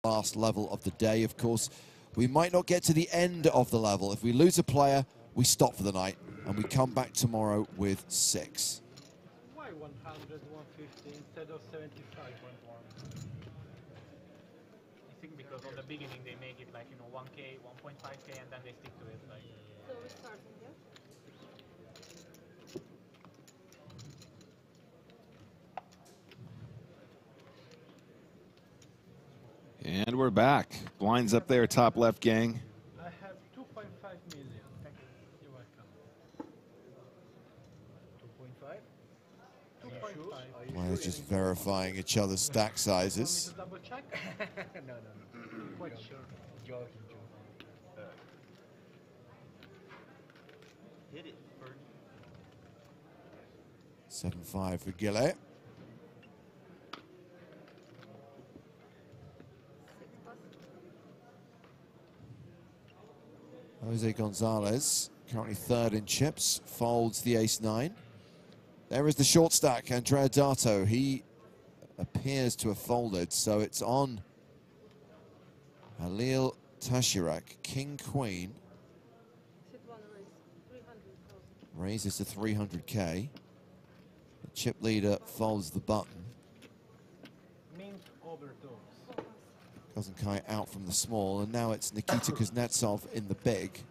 last level of the day. Of course, we might not get to the end of the level. If we lose a player, we stop for the night, and we come back tomorrow with 6. Why 100, 150 instead of 75.1? I think because on the beginning they make it like, you know, 1K, 1.5K, and then they stick to it. Like. So we're starting, yeah? And we're back. Blinds up there, top left, gang. I have 2.5 million. Thank you. You're welcome. 2.5? 2.5. Players just verifying each other's stack sizes. Double check? No. Quite sure. Joking. Hit it. 7-5 for Gillet. Jose Gonzalez, currently 3rd in chips, folds the ace-9. There is the short stack, Andrea Dato. He appears to have folded, so it's on Halil Tashirak, king-queen. Raises to 300K. The chip leader folds the button. Mint overdose. Kozenkai out from the small, and now it's Nikita Kuznetsov in the big.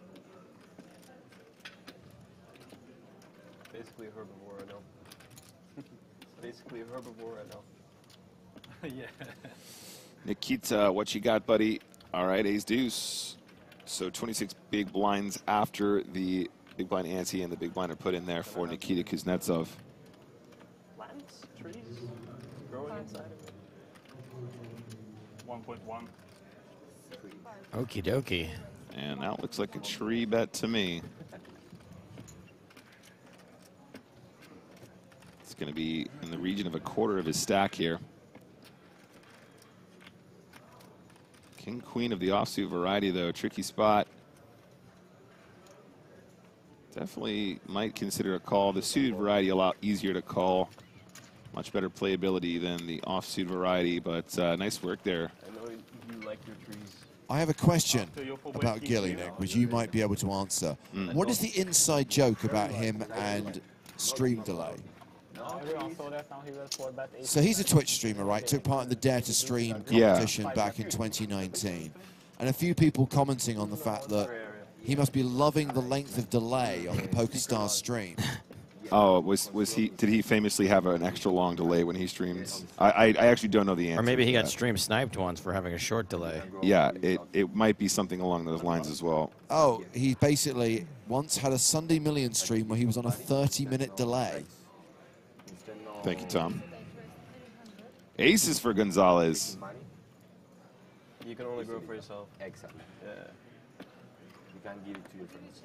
Basically a herbivore, I know. Basically a herbivore, I know. Yeah. Nikita, what you got, buddy? All right, ace deuce. So 26 big blinds after the big blind ante and the big blind are put in there for Nikita Kuznetsov. Plants, trees, growing inside of it. 1.1. Okie dokie. And that looks like a tree bet to me. It's going to be in the region of a quarter of his stack here. King, queen of the offsuit variety, though. Tricky spot. Definitely might consider a call. The suited variety a lot easier to call. Much better playability than the offsuit variety, but nice work there. I know you like your trees. I have a question about Gilly, Nick, which you might be able to answer. What is the inside joke about him and stream delay? Everyone saw that, now he will 4-bet 8. So he's a Twitch streamer, right? Took part in the Dare to Stream competition back in 2019. And a few people commenting on the fact that he must be loving the length of delay on the PokerStars stream. Oh, did he famously have an extra long delay when he streams? I actually don't know the answer. Or maybe he got that. stream sniped once for having a short delay. Yeah, it might be something along those lines as well. Oh, he basically once had a Sunday Million stream where he was on a 30-minute delay. Thank you, Tom. Aces for Gonzalez. You can only grow for yourself. Exactly. Yeah. You can't give it to your friends.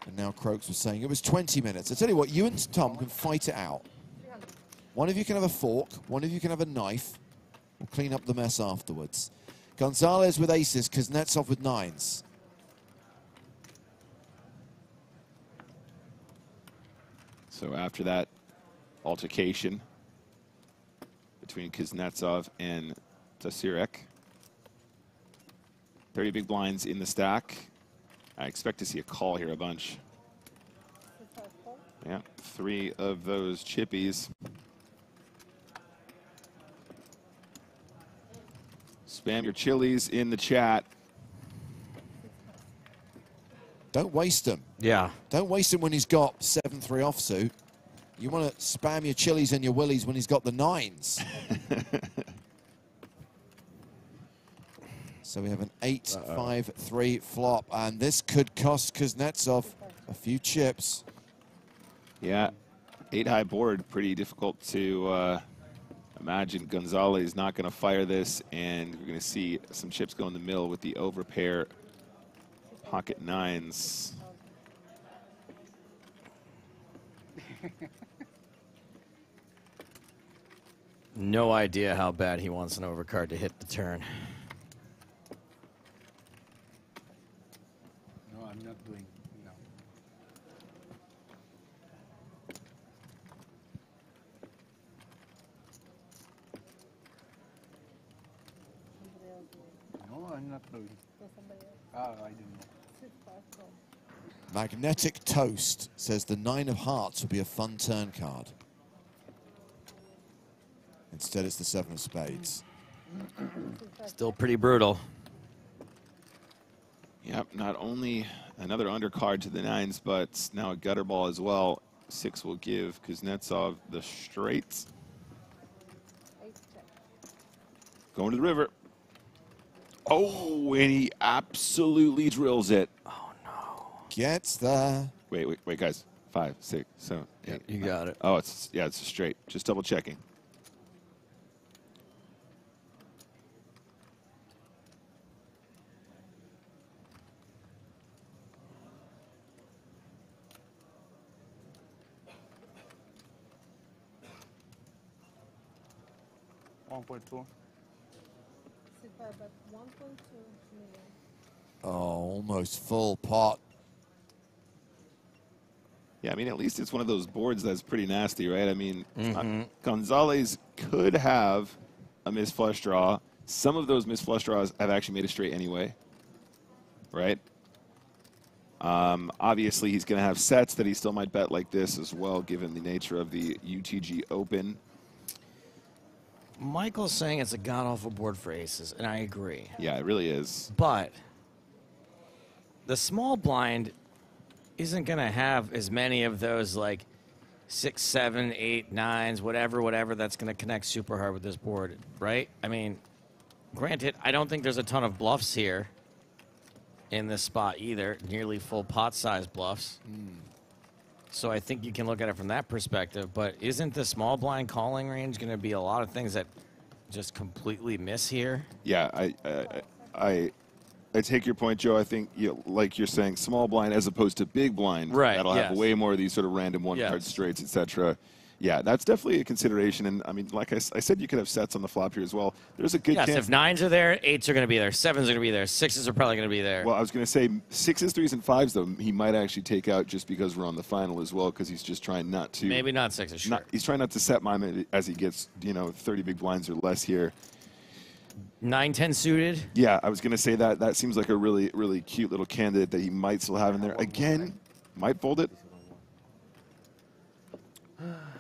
And now Croaks was saying it was 20 minutes. I tell you what, you and Tom can fight it out. One of you can have a fork, one of you can have a knife. We'll clean up the mess afterwards. Gonzalez with aces, Kuznetsov with 9s. So after that altercation between Kuznetsov and Tasirek, 30 big blinds in the stack. I expect to see a call here a bunch. Yeah, 3 of those chippies. Spam your chilies in the chat. Don't waste them. Yeah. Don't waste them when he's got 7-3 offsuit. You want to spam your chilies and your willies when he's got the 9s. So we have an 8-5-3 flop, and this could cost Kuznetsov a few chips. Yeah, 8-high board, pretty difficult to imagine Gonzalez not going to fire this, and we're going to see some chips go in the mill with the overpair pocket 9s. No idea how bad he wants an overcard to hit the turn. No, I'm not doing. No. No, I'm not knowing. I don't know. Magnetic Toast says the 9 of hearts will be a fun turn card. Instead, it's the 7 of spades. Still pretty brutal. Yep, not only another undercard to the 9s, but now a gutter ball as well. 6 will give Kuznetsov the straights. Going to the river. Oh, and he absolutely drills it. Oh, no. Gets there. Wait, guys. 5, 6, 7, 8. You got it. Oh, it's a straight. Just double checking. $1.2. Oh, almost full pot. Yeah, I mean, at least it's one of those boards that's pretty nasty, right? I mean, Gonzalez could have a missed flush draw. Some of those missed flush draws have actually made a straight anyway, right? Obviously, he's going to have sets that he still might bet like this as well, given the nature of the UTG Open. Michael's saying it's a god-awful board for aces, and I agree. Yeah, it really is. But the small blind isn't going to have as many of those, like, 6, 7, 8, 9s, whatever that's going to connect super hard with this board, right? I mean, granted, I don't think there's a ton of bluffs here in this spot either, nearly full pot size bluffs. So I think you can look at it from that perspective, but isn't the small blind calling range going to be a lot of things that just completely miss here? Yeah, I take your point, Joe. I think, like you're saying, small blind as opposed to big blind. Right, That'll have yes. way more of these sort of random one-card straights, etc. Yeah, that's definitely a consideration. And, I mean, like I said, you could have sets on the flop here as well. There's a good Yes, chance. if 9s are there, 8s are going to be there, 7s are going to be there, 6s are probably going to be there. Well, I was going to say 6s, 3s, and 5s, though, he might actually take out just because we're on the final as well, because he's just trying not to. Maybe not 6s, sure. He's trying not to set mine as he gets, 30 big blinds or less here. 9, 10 suited. Yeah, I was going to say that. That seems like a really, really cute little candidate that he might still have in there. Again, might fold it.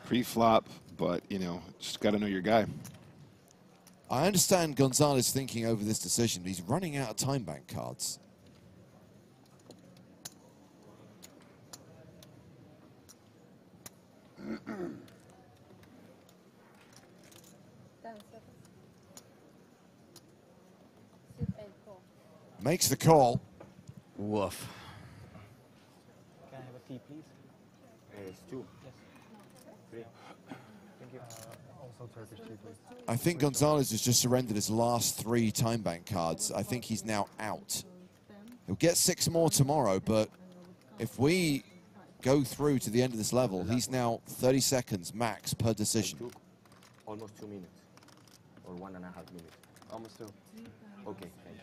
Pre-flop, but, just got to know your guy. I understand Gonzalez thinking over this decision, but he's running out of time bank cards. Makes the call. Woof. Can I have a tea, please? It's 2. Yes. 3. Thank you. Also Turkish tea, please. I think Gonzalez has just surrendered his last 3 time bank cards. I think he's now out. He'll get 6 more tomorrow, but if we go through to the end of this level, he's now 30 seconds max per decision. Almost 2 minutes. Or 1.5 minutes. Almost 2. Okay, thank you.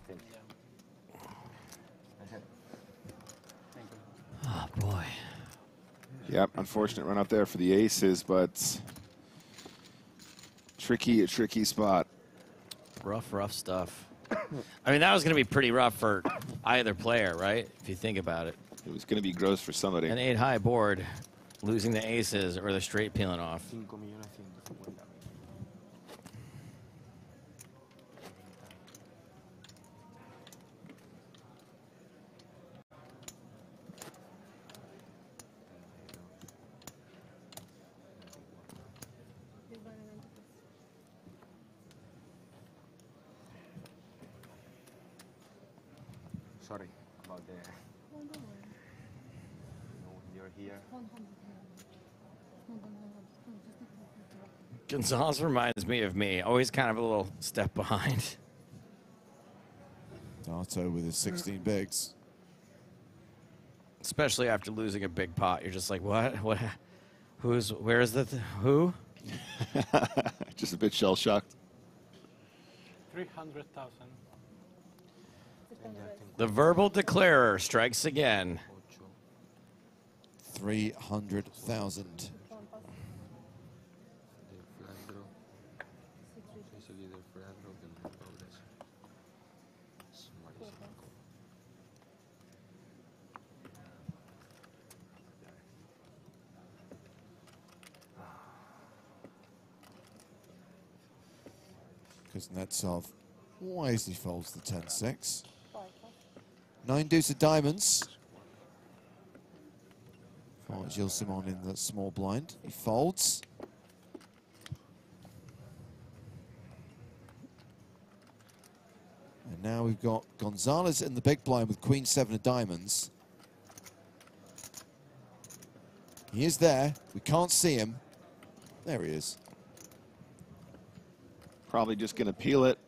Thank you. Oh, boy. Yep, unfortunate run up there for the aces, but tricky spot. Rough stuff. I mean, that was going to be pretty rough for either player, right? If you think about it. It was going to be gross for somebody. An 8 high board, losing the aces or the straight peeling off. 5,150. Sorry about the. You're here. Gonzalez reminds me of me. Always kind of a little step behind. Dato with his 16 bigs. Especially after losing a big pot. You're just like, what? Where's the, who? Just a bit shell-shocked. 300,000. The verbal declarer strikes again. 300,000. Kuznetsov wisely folds the 10-6. 9 deuce of diamonds. For Gilles Simon in the small blind. He folds. And now we've got Gonzalez in the big blind with Queen 7 of diamonds. He is there. We can't see him. There he is. Probably just going to peel it.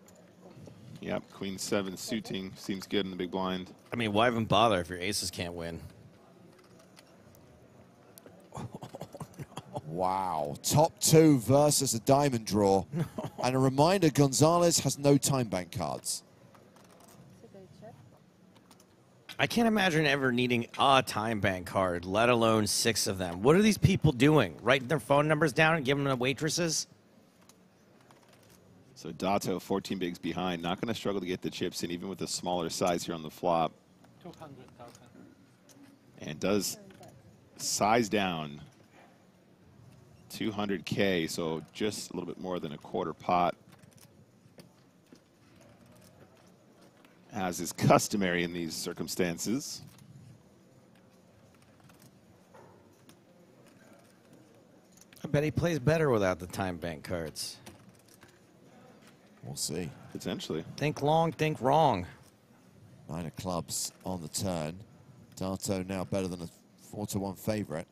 Yep, Queen 7 suiting seems good in the big blind. I mean, why even bother if your aces can't win? Wow, top 2 versus a diamond draw. No. And a reminder, Gonzalez has no time bank cards. I can't imagine ever needing a time bank card, let alone 6 of them. What are these people doing? Writing their phone numbers down and giving them to waitresses? So Dato, 14 bigs behind, not going to struggle to get the chips in, even with a smaller size here on the flop. 200,000. And does size down 200K, so just a little bit more than a quarter pot. As is customary in these circumstances. I bet he plays better without the time bank cards. We'll see. Potentially. Think long, think wrong. 9 of clubs on the turn. Dato now better than a 4-1 favorite.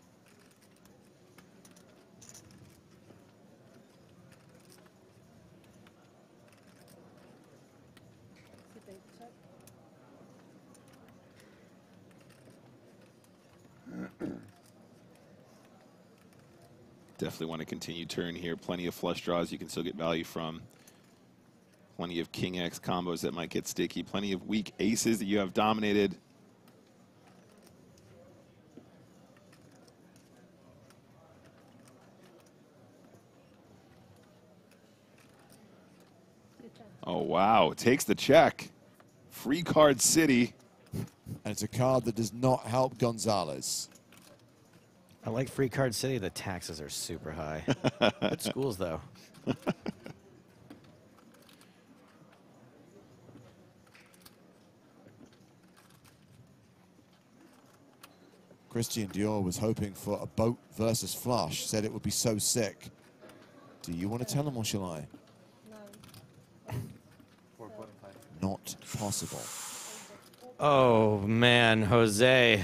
Definitely want to continue turn here. Plenty of flush draws you can still get value from. Plenty of King X combos that might get sticky. Plenty of weak aces that you have dominated. Oh, wow. Takes the check. Free card city. And it's a card that does not help Gonzalez. I like Free Card City. The taxes are super high. Good schools, though. Christian Dior was hoping for a boat versus flush, said it would be so sick. Do you want to tell him or shall I? No. Not possible. Oh, man, Jose.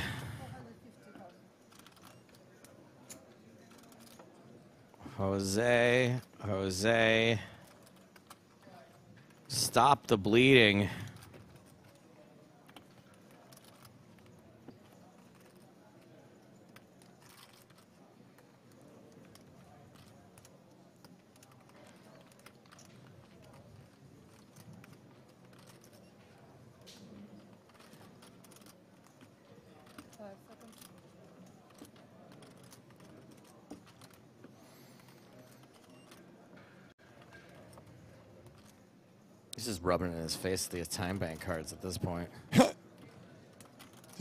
Jose. Stop the bleeding. He's just rubbing it in his face, the time bank cards at this point. Just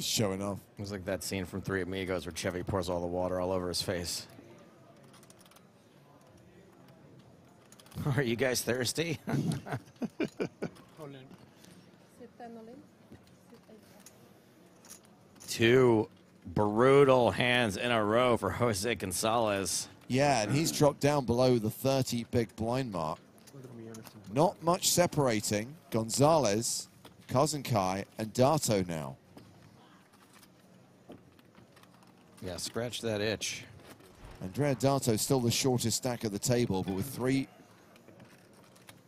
showing off. It was like that scene from Three Amigos where Chevy pours all the water all over his face. Are you guys thirsty? Two brutal hands in a row for Jose Gonzalez. Yeah, and he's dropped down below the 30 big blind mark. Not much separating Gonzalez, Cousin Kai, and Dato now. Yeah, scratch that itch. Andrea Dato still the shortest stack of the table, but with 3...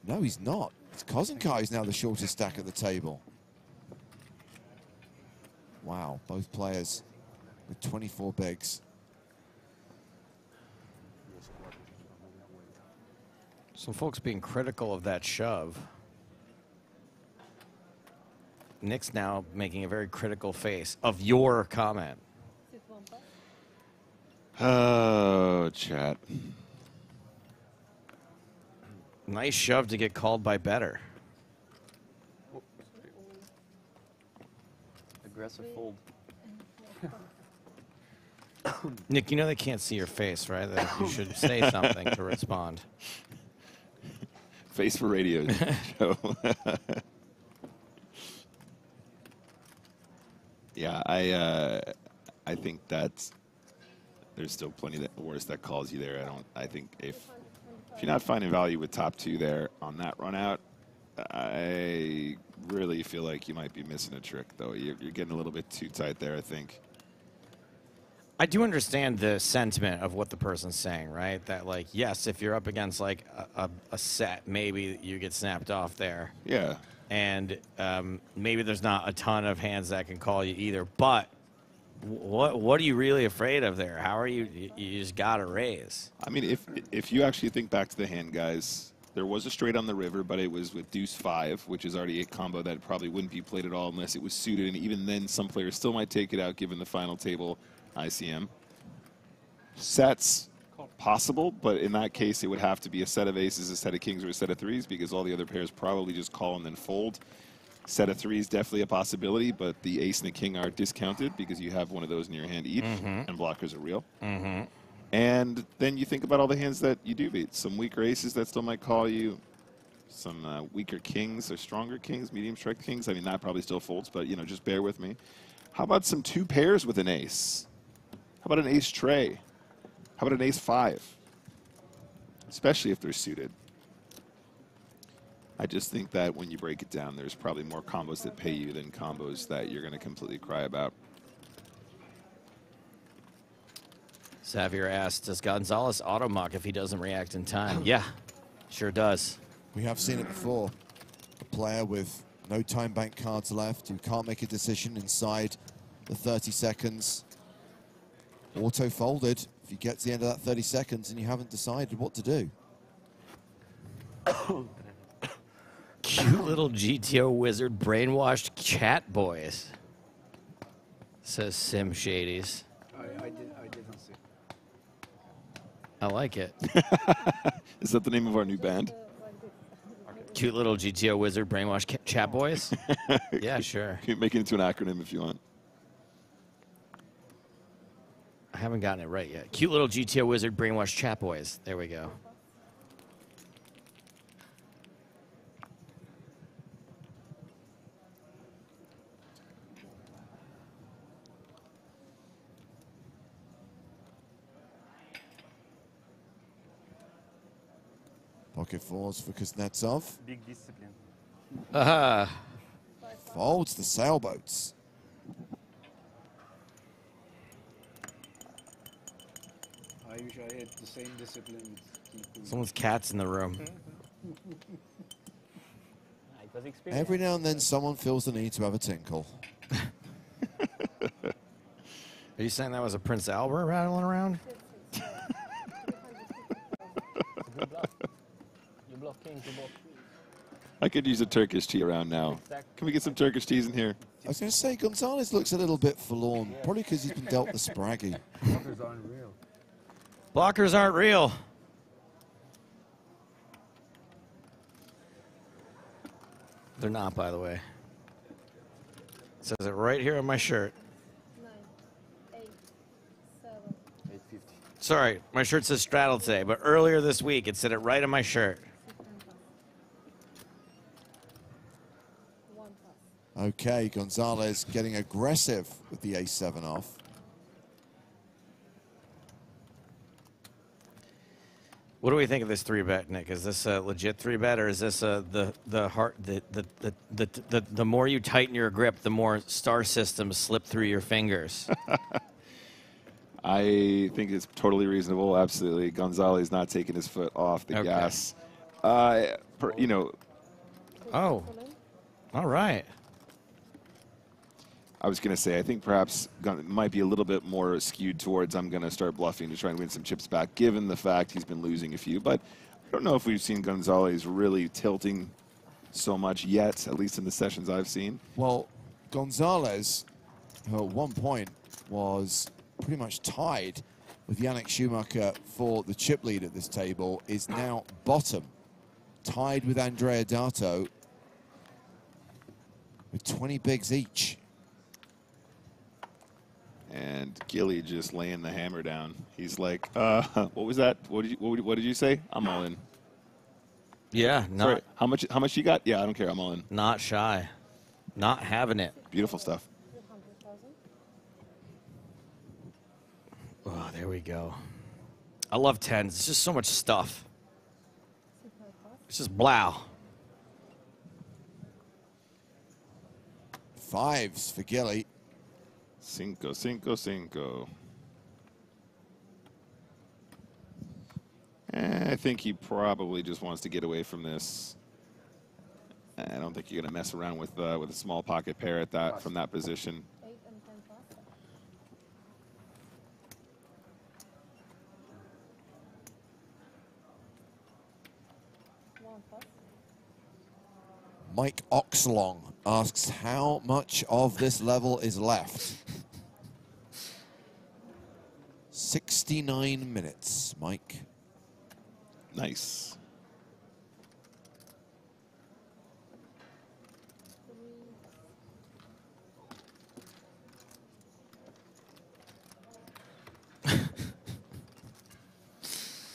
No, he's not. It's Cousin Kai is now the shortest stack at the table. Wow, both players with 24 bigs. Some folks being critical of that shove. Nick's now making a very critical face of your comment. Oh, chat. Nice shove to get called by better. Oh, aggressive fold. Nick, you know they can't see your face, right? That you should say something to respond. Face for radio show. Yeah, I think that's there's still plenty that worse that calls you there. I think if you're not finding value with top 2 there on that run out, I really feel like you might be missing a trick though. You're getting a little bit too tight there, I think. I do understand the sentiment of what the person's saying, right? That, like, yes, if you're up against, like, a set, maybe you get snapped off there. Yeah. And maybe there's not a ton of hands that can call you either. But what are you really afraid of there? How are you? You just got to raise. I mean, if you actually think back to the hand, guys, there was a straight on the river, but it was with deuce 5, which is already a combo that probably wouldn't be played at all unless it was suited. And even then, some players still might take it out given the final table ICM. Sets, possible, but in that case, it would have to be a set of aces, a set of kings, or a set of 3s because all the other pairs probably just call and then fold. Set of 3s definitely a possibility, but the ace and the king are discounted because you have one of those in your hand each, and blockers are real. And then you think about all the hands that you do beat. Some weaker aces that still might call you, some weaker kings or stronger kings, medium strike kings. I mean, that probably still folds, but, you know, just bear with me. How about some 2 pairs with an ace? How about an ace tray? How about an ace 5? Especially if they're suited. I just think that when you break it down, there's probably more combos that pay you than combos that you're going to completely cry about. Xavier asked, does Gonzalez auto-muck if he doesn't react in time? Yeah, sure does. We have seen it before. A player with no time bank cards left who can't make a decision inside the 30 seconds. Auto folded if you get to the end of that 30 seconds and you haven't decided what to do. Cute little GTO wizard brainwashed chat boys, says Sim Shadies. I didn't see. I like it. Is that the name of our new band? Cute little GTO wizard brainwashed chat boys? Yeah, sure. You can make it into an acronym if you want. I haven't gotten it right yet. Cute little GTO wizard brainwashed chat boys. There we go. Pocket 4s for Kuznetsov. Big discipline. Folds the sailboats. I wish I had the same discipline. Someone's cat's in the room. Every now and then someone feels the need to have a tinkle. Are you saying that was a Prince Albert rattling around? I could use a Turkish tea around now. Can we get some Turkish teas in here? I was going to say, Gonzalez looks a little bit forlorn, probably because he's been dealt the spraggy. Blockers aren't real. Blockers aren't real. They're not, by the way. It says it right here on my shirt. 9, 8, 7. 850. Sorry, my shirt says straddle today, but earlier this week it said it right on my shirt. 1 pass. Okay, Gonzalez getting aggressive with the ace-7 off. What do we think of this 3-bet, Nick? Is this a legit 3-bet, or is this the more you tighten your grip, the more star systems slip through your fingers? I think it's totally reasonable. Absolutely, Gonzalez not taking his foot off the Okay. gas. You know, Oh, all right. I was going to say, I think perhaps might be a little bit more skewed towards I'm going to start bluffing to try and win some chips back, given the fact he's been losing a few. But I don't know if we've seen Gonzalez really tilting so much yet, at least in the sessions I've seen. Well, Gonzalez, who at one point was pretty much tied with Yannick Schumacher for the chip lead at this table, is now bottom tied with Andrea Dato with 20 bigs each. And Gilly just laying the hammer down. He's like, what was that? What did you say? I'm all in. Yeah, Sorry, how much you got? Yeah, I don't care. I'm all in. not shy. Not having it. Beautiful stuff. 300,000. Oh, there we go. I love tens. It's just so much stuff. It's just blow. Fives for Gilly. Cinco, cinco, cinco. I think he probably just wants to get away from this. I don't think you're going to mess around with a small pocket pair at that from that position. 8 and 10 plus. One plus. Mike Oxlong asks how much of this level is left. 69 minutes, Mike. Nice.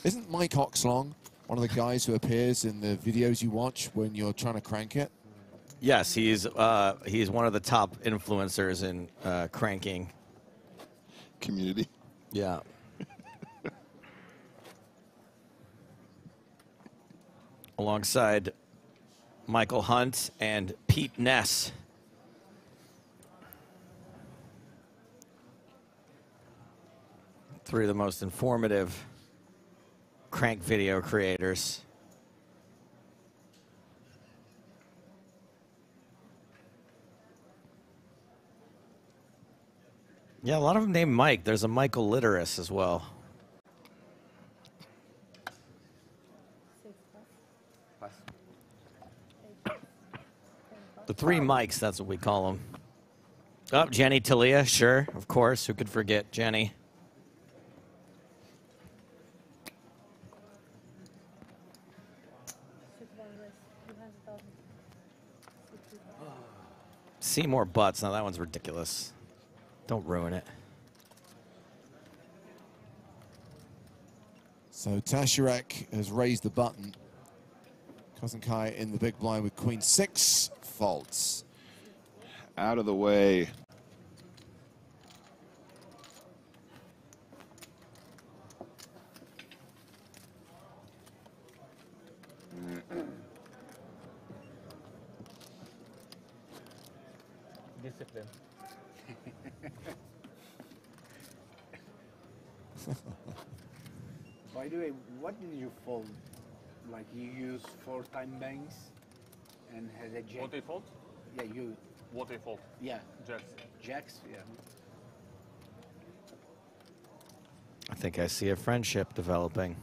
Isn't Mike Oxlong one of the guys who appears in the videos you watch when you're trying to crank it? Yes, he's one of the top influencers in cranking. Community. Yeah. Alongside Michael Hunt and Pete Ness. Three of the most informative crank video creators. Yeah, a lot of them named Mike. There's a Michael Litteris as well. 6 plus. 8 plus. 10 plus. The three Mikes, that's what we call them. Oh, Jenny Talia, sure, of course. Who could forget Jenny? Shoot one less. 300,000. 60,000. See more butts. Now that one's ridiculous. Don't ruin it. So Tasharek has raised the button. Kozenkai in the big blind with queen 6 faults. Out of the way. Discipline. By the way, what did you fold? Like you use 4-time banks and had a jack? What they fold? Yeah, you. What they fold? Yeah, Jacks. jacks. Yeah. I think I see a friendship developing.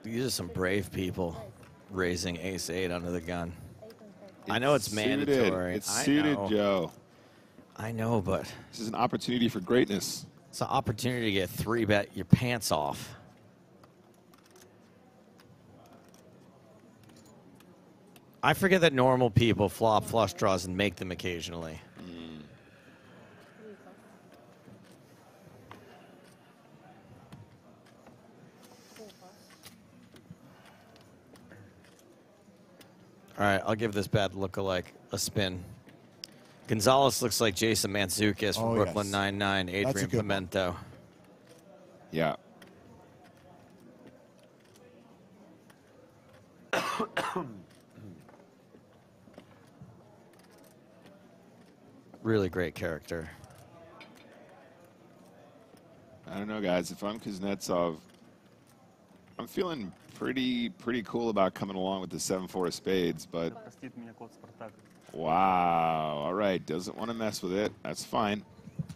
These are some brave people raising ace-8 under the gun. 8 and 10 plus. I know it's Suited. mandatory. It's I suited, know. Joe. I know, but This is an opportunity for greatness. it's an opportunity to get 3-bet your pants off. I forget that normal people flop flush draws and make them occasionally. 3 plus. 4 plus. All right, I'll give this bad lookalike a spin. Gonzalez looks like Jason Mantzoukas from Oh, Brooklyn yes. Nine-Nine, That's a Adrian good one. Pimento. Yeah. Really great character. I don't know, guys. If I'm Kuznetsov, I'm feeling pretty cool about coming along with the 7-4 of spades, but Простит меня кот Спартак. wow. All right, doesn't want to mess with it. That's fine.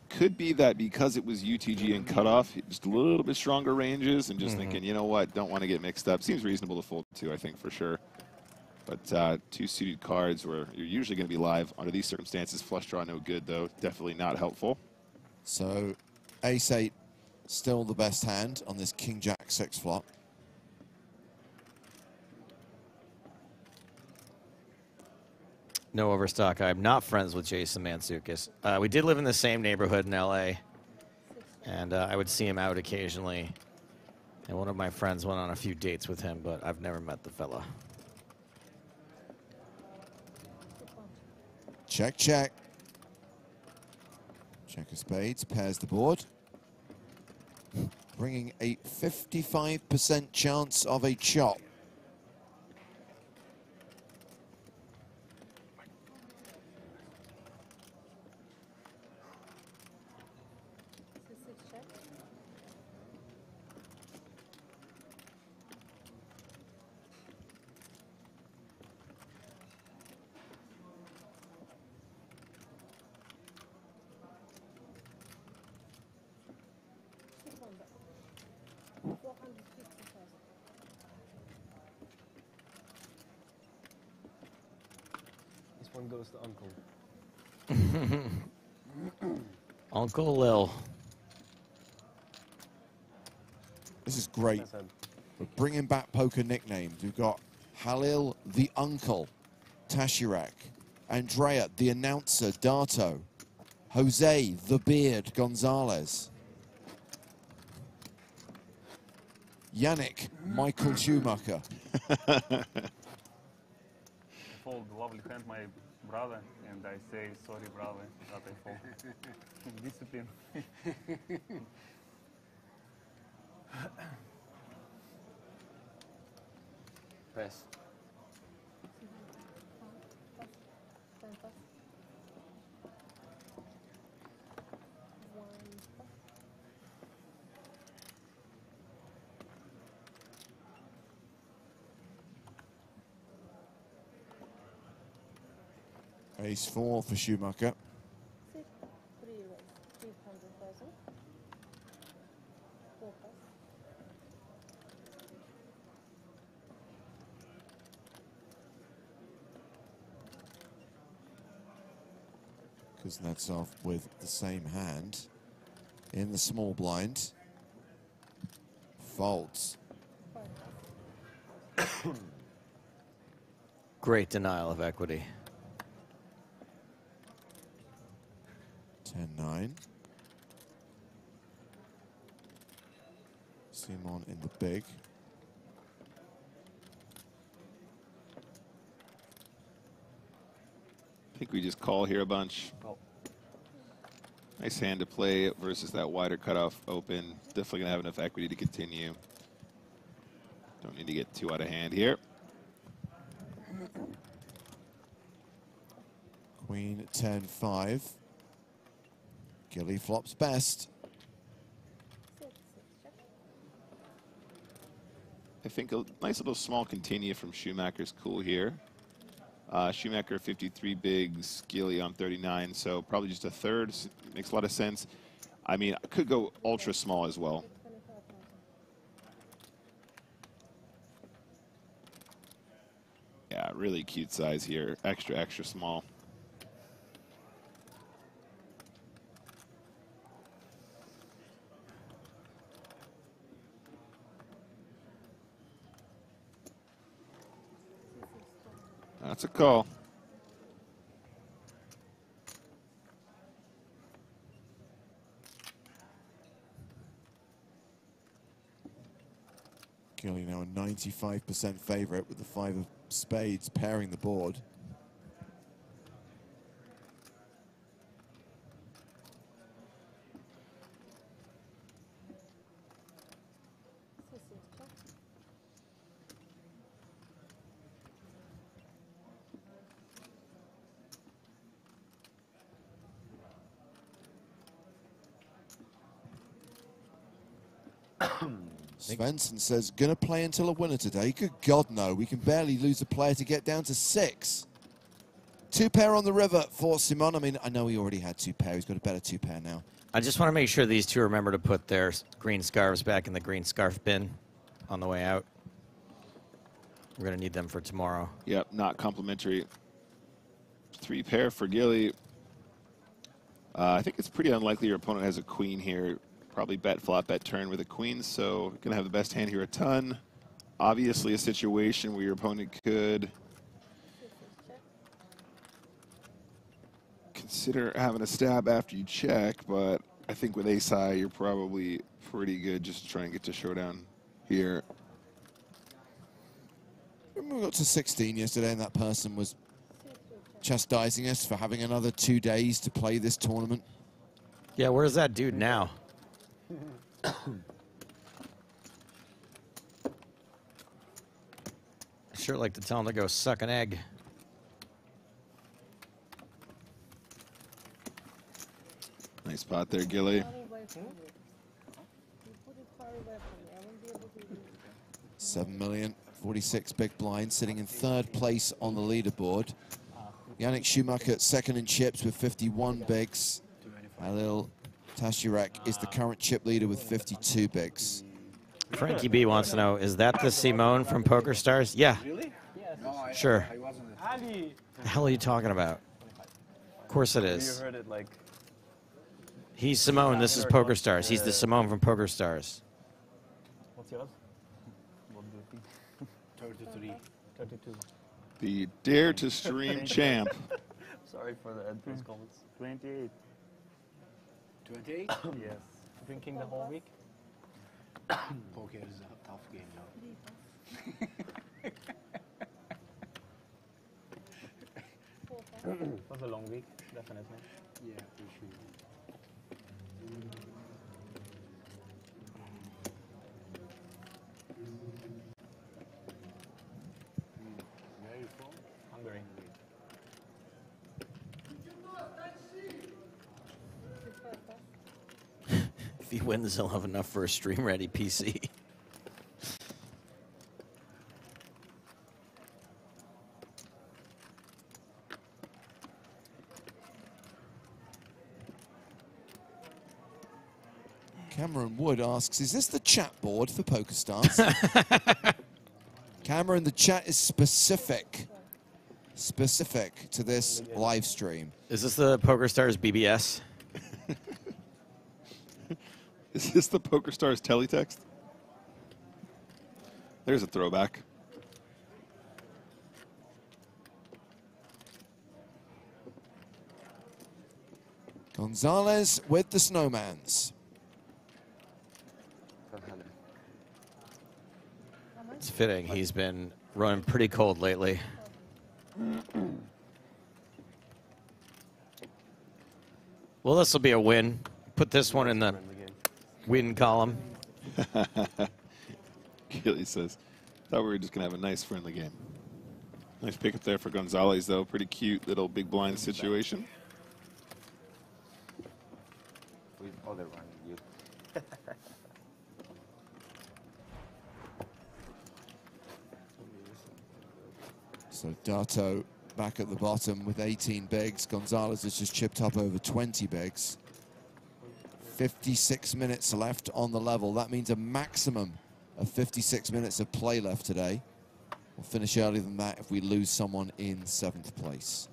Could be that because it was UTG and cutoff, just a little bit stronger ranges, and just thinking, you know what, don't want to get mixed up. Seems reasonable to fold too, I think, for sure. But two suited cards where you're usually going to be live. Under these circumstances, flush draw no good, though. Definitely not helpful. So ace-8 still the best hand on this king-jack-6 flop. No overstock. I'm not friends with Jason Mantzoukas. We did live in the same neighborhood in LA, and I would see him out occasionally. And one of my friends went on a few dates with him, but I've never met the fella. Check, check. Check of spades, pairs the board. Bringing a 55% chance of a chop. C6 check. Секунда. 450,000. This one goes to Uncle. Uncle Lil. This is great. Nice hand. We're bringing back poker nicknames. We've got Halil the Uncle, Tashirak, Andrea the Announcer, Dato, Jose the Beard, Gonzalez, Yannick, Michael Schumacher. Fold lovely hand, my brother, and I say sorry, brother, that I fold. Discipline. Pass. Pass. 10 pass. 1 pass. Ace-4 for Schumacher. 6, 3 raise, 300,000. 4 pass. Kuznetsov with the same hand in the small blind. Folds. 5 pass. Great denial of equity. 10-9. Simon in the big. I think we just call here a bunch. Oh. Nice hand to play versus that wider cutoff open. Definitely gonna have enough equity to continue. Don't need to get too out of hand here. Queen 10-5. Gilly flops best. 6, 6 check. I think a nice little small continue from Schumacher's cool here. Schumacher 53 bigs, Gilly on 39, so probably just a third. Makes a lot of sense. I mean, I could go ultra small as well. 25,000. Yeah, really cute size here. Extra, extra small. That's a call. Gilly now a 95% favorite with the 5 of spades pairing the board. C6 check. Svensson says, gonna play until a winner today. Good God, no. We can barely lose a player to get down to 6. 2 pair on the river for Simon. I mean, I know he already had 2 pair. He's got a better 2 pair now. I just want to make sure these two remember to put their green scarves back in the green scarf bin on the way out. We're going to need them for tomorrow. Yep, not complimentary. 3 pair for Gilly. I think it's pretty unlikely your opponent has a queen here. Probably bet flop, bet turn with a queen, so going to have the best hand here a ton. Obviously a situation where your opponent could consider having a stab after you check, but I think with ace high, you're probably pretty good just to try and get to showdown here. Remember we got to 16 yesterday and that person was chastising us for having another 2 days to play this tournament. Yeah, where's that dude now? I sure like to tell him to go suck an egg. Nice spot there, Gilly. Far away from you. You put it far away from me. I won't be able to read it. 7 million, 46 big blind, sitting in 3rd place on the leaderboard. Yannick Schumacher second in chips with 51 bigs. Halil Tashirek is the current chip leader with 52 bigs. Frankie B wants to know, is that the Simone from Poker Stars? Yeah. Really? No, Sure. I wasn't. Ali! The hell are you talking about? Of course it You is. heard it like... He's Simone, this is Poker Stars. He's the Simone from Poker Stars. What's yours? What do you think? 33. 32. The Dare to Stream champ. Sorry for the adverse comments. 28. 28? Yes. Drinking the whole week? Poker is a tough game now. It was a long week, definitely. Yeah, we should. Where are you from? Hungary. If he wins, he'll have enough for a stream-ready PC. Cameron Wood asks, is this the chat board for Poker Stars? Cameron, the chat is specific to this live stream. Is this the Poker Stars BBS? Is this the Poker Stars teletext? There's a throwback. Gonzalez with the Snowmans. It's fitting. He's been running pretty cold lately. Well, this will be a win. Put this one in the win column. Gilly says, thought we were just going to have a nice friendly game. Nice pick up there for Gonzalez, though. Pretty cute little big blind situation. With other one, you. So Dato back at the bottom with 18 bigs. Gonzalez has just chipped up over 20 bigs. 56 minutes left on the level. That means a maximum of 56 minutes of play left today. We'll finish earlier than that if we lose someone in 7th place.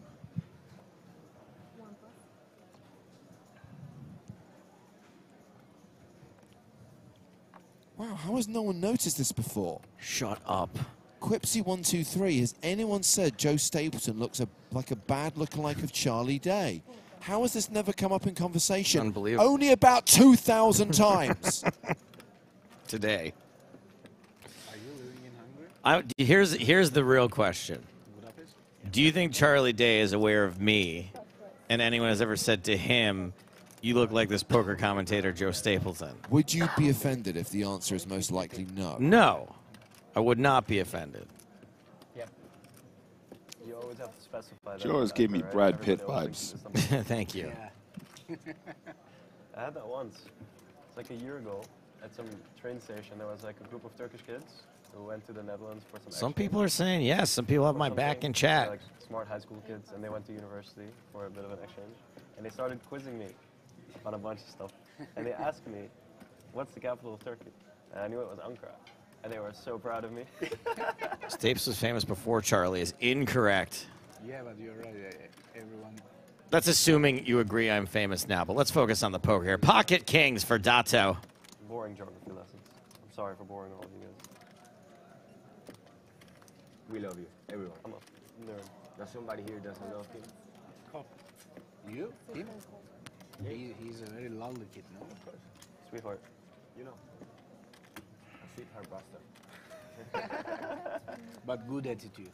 Wow, how has no one noticed this before? Shut up. Quipsy123, has anyone said Joe Stapleton looks like a bad lookalike of Charlie Day? How has this never come up in conversation? Unbelievable. Only about 2,000 times. Today. Are you living in Hungary? Here's the real question. Budapest? Do you think Charlie Day is aware of me and anyone has ever said to him, you look like this poker commentator Joe Stapleton? Would you be offended if the answer is most likely no? No. I would not be offended. Yep. You always have to specify that. Joe always gave me Brad Pitt vibes. Thank you. Yeah. I had that once. It's like a year ago at some train station. There was like a group of Turkish kids who went to the Netherlands for Some exchange. people are saying yes. Some people have my back in They're chat. like smart high school kids, and they went to university for a bit of an exchange. And they started quizzing me on a bunch of stuff. And they asked me, what's the capital of Turkey? And I knew it was Ankara. And they were so proud of me. Stapes was famous before Charlie is incorrect. Yeah, but you're right. Everyone. That's assuming you agree I'm famous now, but let's focus on the poker here. Pocket Kings for Dato. Boring geography lessons. I'm sorry for boring all of you guys. We love you, everyone. I'm a nerd. There's somebody here doesn't love him. You? Him? He's a very lovely kid, no? Sweetheart. You know. A sweetheart bastard. But good attitude.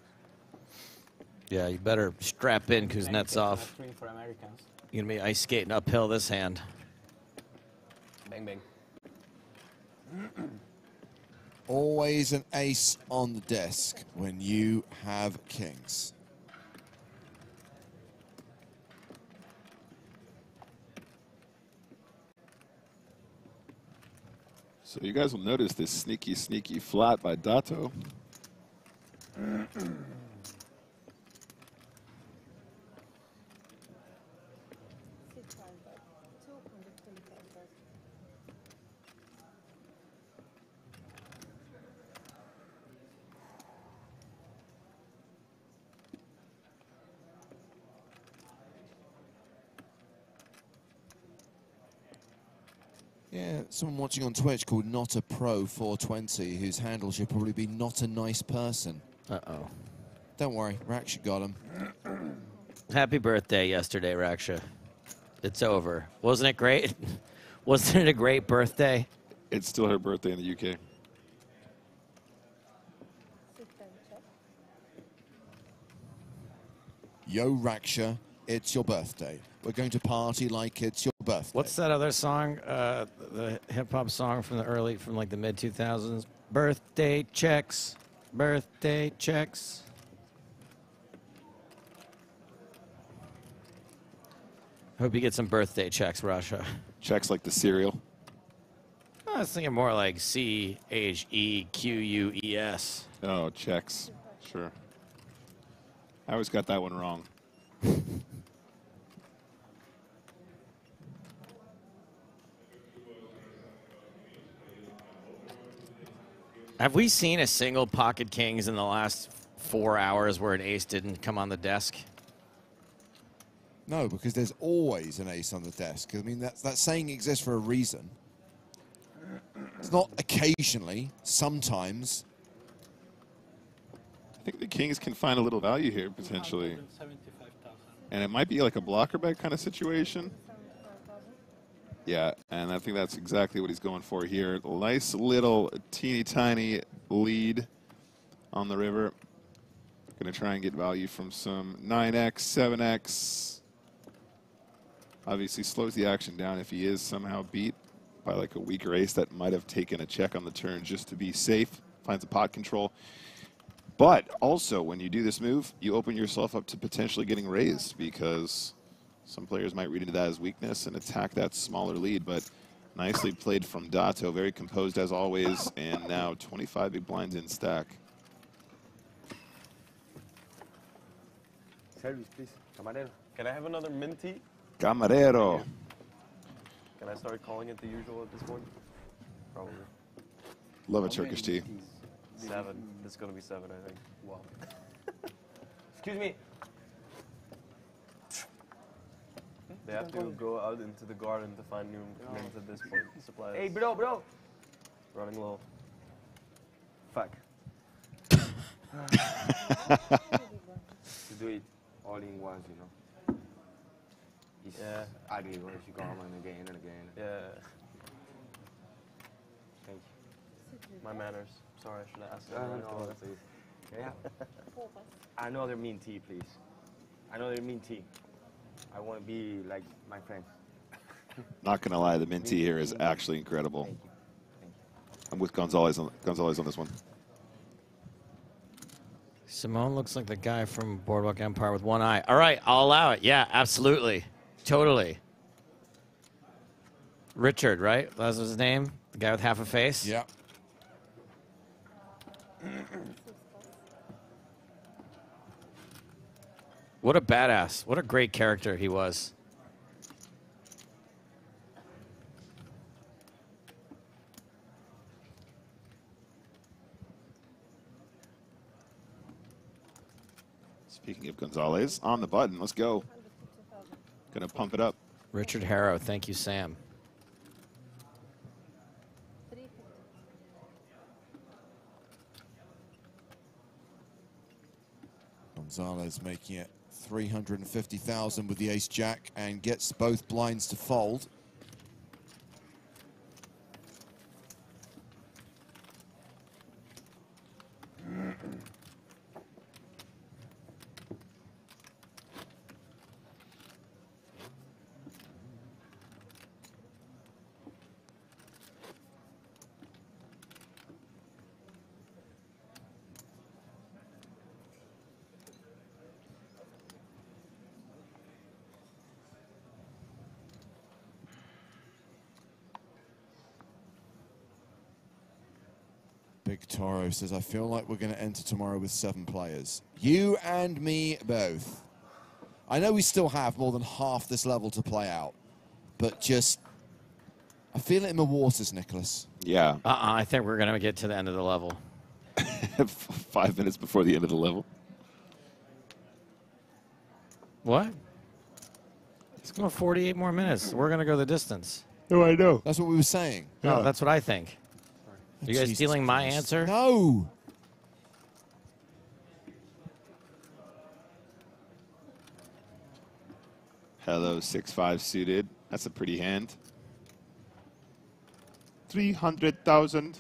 Yeah, you better strap in Kuznetsov. Stream for Americans. You're going to be ice skating uphill this hand. Bang, bang. Always an ace on the desk when you have kings. So you guys will notice this sneaky, sneaky flat by Dato. Yeah, someone watching on Twitch called Not a Pro 420, whose handle should probably be Not a Nice Person. Uh-oh. Don't worry, Raksha got him. Happy birthday yesterday, Raksha. It's over. Wasn't it great? Wasn't it a great birthday? It's still her birthday in the UK. Yo, Raksha, it's your birthday. We're going to party like it's your birthday. What's that other song? The hip-hop song from like the mid-2000s? Birthday checks. Birthday checks. Hope you get some birthday checks, Russia. Checks like the cereal. I was thinking more like CHEQUES. Oh, checks. Sure. I always got that one wrong. Have we seen a single Pocket Kings in the last 4 hours where an ace didn't come on the desk? No, because there's always an ace on the desk. I mean, that saying exists for a reason. It's not occasionally, sometimes. I think the Kings can find a little value here, potentially. And it might be like a blocker bet kind of situation. Yeah, and I think that's exactly what he's going for here. Nice little teeny tiny lead on the river. Going to try and get value from some 9x, 7x. Obviously slows the action down if he is somehow beat by like a weaker ace that might have taken a check on the turn just to be safe. Finds a pot control. But also, when you do this move, you open yourself up to potentially getting raised because some players might read into that as weakness and attack that smaller lead. But nicely played from Dato, very composed as always, and now 25 big blinds in stack. Service, please. Camarero. Can I have another mint tea? Camarero. Can I start calling it the usual at this point? Probably. Love a Turkish tea. 7. It's going to be 7, I think. Wow. Excuse me. They have to go out into the garden to find new mints at this point. Supplies. Hey, bro. Running low. Fuck. To do it all in once, you know. It's ugly once you go on again and again. Yeah. Thank you. My manners. Sorry, I should have asked. No, please. Yeah. Another mint tea, please. Another mint tea. I want to be like my friend. Not going to lie, the mint tea here is actually incredible. Thank you. I'm with Gonzalez on this one. Simone looks like the guy from Boardwalk Empire with one eye. All right, I'll allow it. Yeah, absolutely. Totally. Richard, right? That was his name? The guy with half a face? Yeah. What a badass. What a great character he was. Speaking of Gonzalez, on the button. Let's go. 150,000. Gonna pump it up. Richard Harrow, thank you, Sam. 350. Gonzalez making it 350,000 with the ace jack and gets both blinds to fold. Big Toro says, I feel like we're going to enter tomorrow with 7 players. You and me both. I know we still have more than half this level to play out, but just, I feel it in my waters, Nicholas. Yeah. I think we're going to get to the end of the level. 5 minutes before the end of the level. What? It's going 48 more minutes. We're going to go the distance. Oh, I know. That's what we were saying. No, that's what I think. You guys Jesus stealing my Christ. answer? No. Hello, 6-5 suited. That's a pretty hand. 300,000.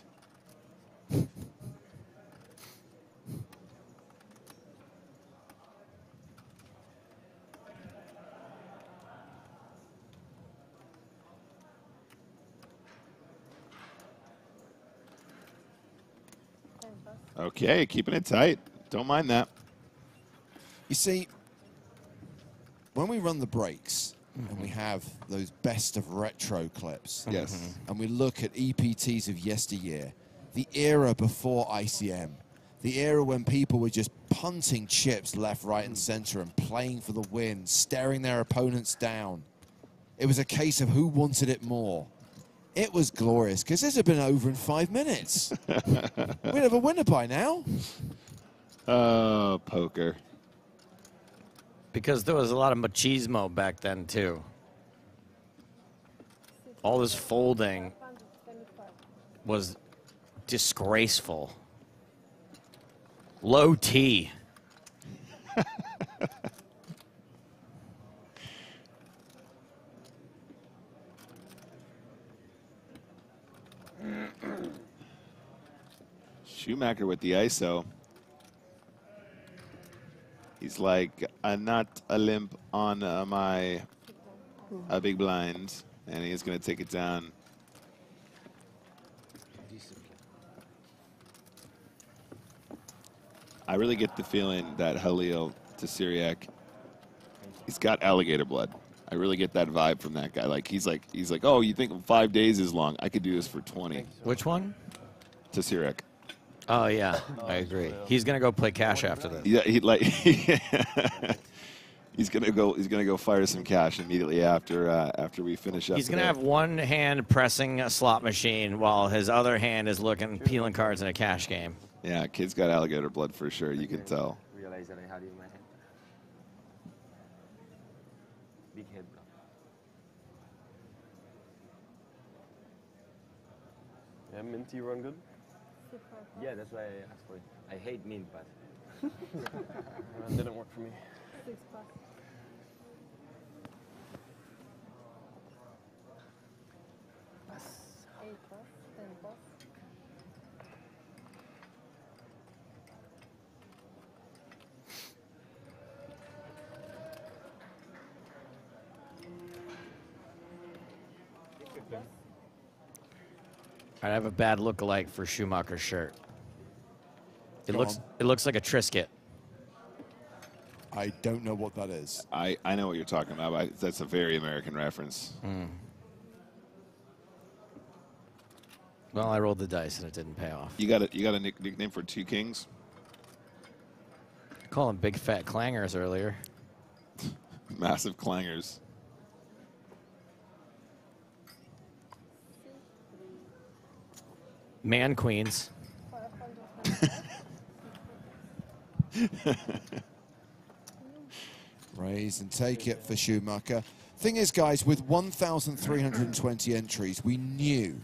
Okay, keeping it tight. Don't mind that. You see, when we run the breaks and we have those best of retro clips, Yes. and we look at EPTs of yesteryear, the era before ICM, the era when people were just punting chips left, right, and center and playing for the win, staring their opponents down. It was a case of who wanted it more. It was glorious, because this had been over in 5 minutes. We'd have a winner by now. Oh, poker. Because there was a lot of machismo back then, too. All this folding 525. was disgraceful. Low T. Schumacher with the ISO. He's like, not a limp on my big blind, and he's going to take it down. I really get the feeling that Halil to Syriac, he's got alligator blood. I really get that vibe from that guy. Like he's like, oh, you think 5 days is long? I could do this for 20. Which one? To Syriac. Oh, yeah, I agree. He's going to go play cash after this. Yeah, he's gonna go fire some cash immediately after we finish up. He's going to have one hand pressing a slot machine while his other hand is peeling cards in a cash game. Yeah, kid's got alligator blood for sure. You can tell. Realize that I had it in my hand. Big head, bro. Yeah, minty run good. Yeah, that's why I asked for it. I hate mint, but It didn't work for me. 6 plus. Pass. 8 plus. 10 plus. I have a bad look-alike for Schumacher's shirt. It Go looks like a Trisket. I don't know what that is. I know what you're talking about. That's a very American reference. Well, I rolled the dice and it didn't pay off. You got a nickname for two kings? Call them big fat clangers earlier. Massive clangers. Man queens. 525. Raise and take it for Schumacher. Thing is, guys, with 1,320 entries, we knew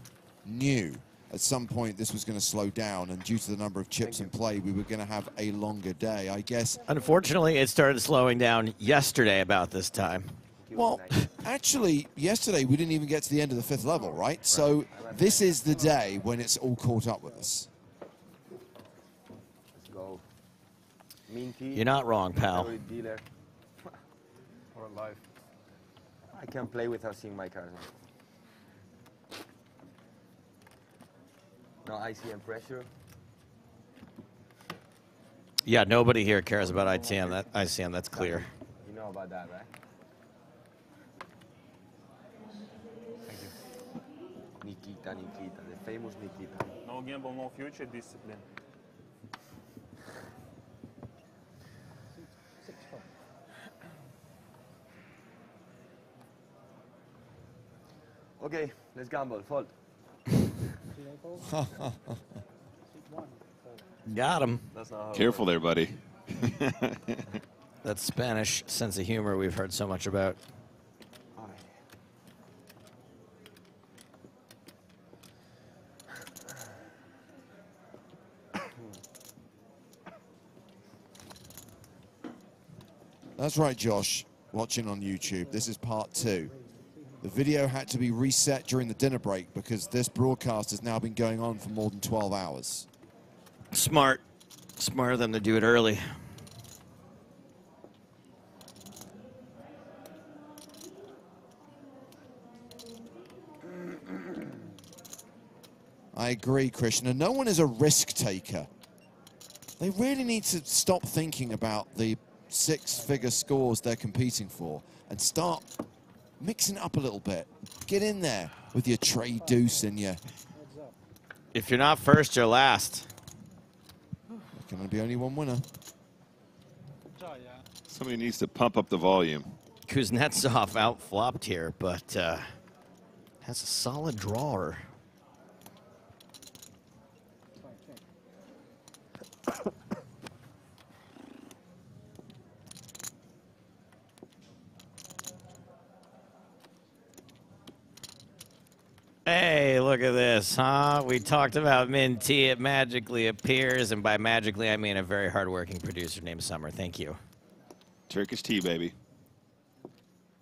at some point this was going to slow down, and due to the number of chips in play, we were going to have a longer day, I guess. Unfortunately, it started slowing down yesterday about this time. Well, actually, yesterday we didn't even get to the end of the 5th level, right? So this is the day when it's all caught up with us. Let's go. Mean tea. You're not wrong, pal. Dealer. Or live. I can play without seeing my cards. No ICM pressure. Yeah, nobody here cares about ICM. That's clear. You know about that, right? Nikita, the famous Nikita. No gamble, no future, discipline. Okay, let's gamble. Fold. Got him. That's not how Careful there, buddy. That Spanish sense of humor we've heard so much about. That's right, Josh, watching on YouTube. This is part 2. The video had to be reset during the dinner break because this broadcast has now been going on for more than 12 hours. Smart. Smart of them to do it early. I agree, Krishna. No one is a risk taker. They really need to stop thinking about the 6-figure scores they're competing for and start mixing it up a little bit. Get in there with your tray deuce and your... If you're not first, you're last. There can be only one winner. Somebody needs to pump up the volume. Kuznetsov out-flopped here, but has a solid drawer. Hey, look at this, huh? We talked about mint tea. It magically appears, and by magically, I mean a very hardworking producer named Summer. Thank you. Turkish tea, baby.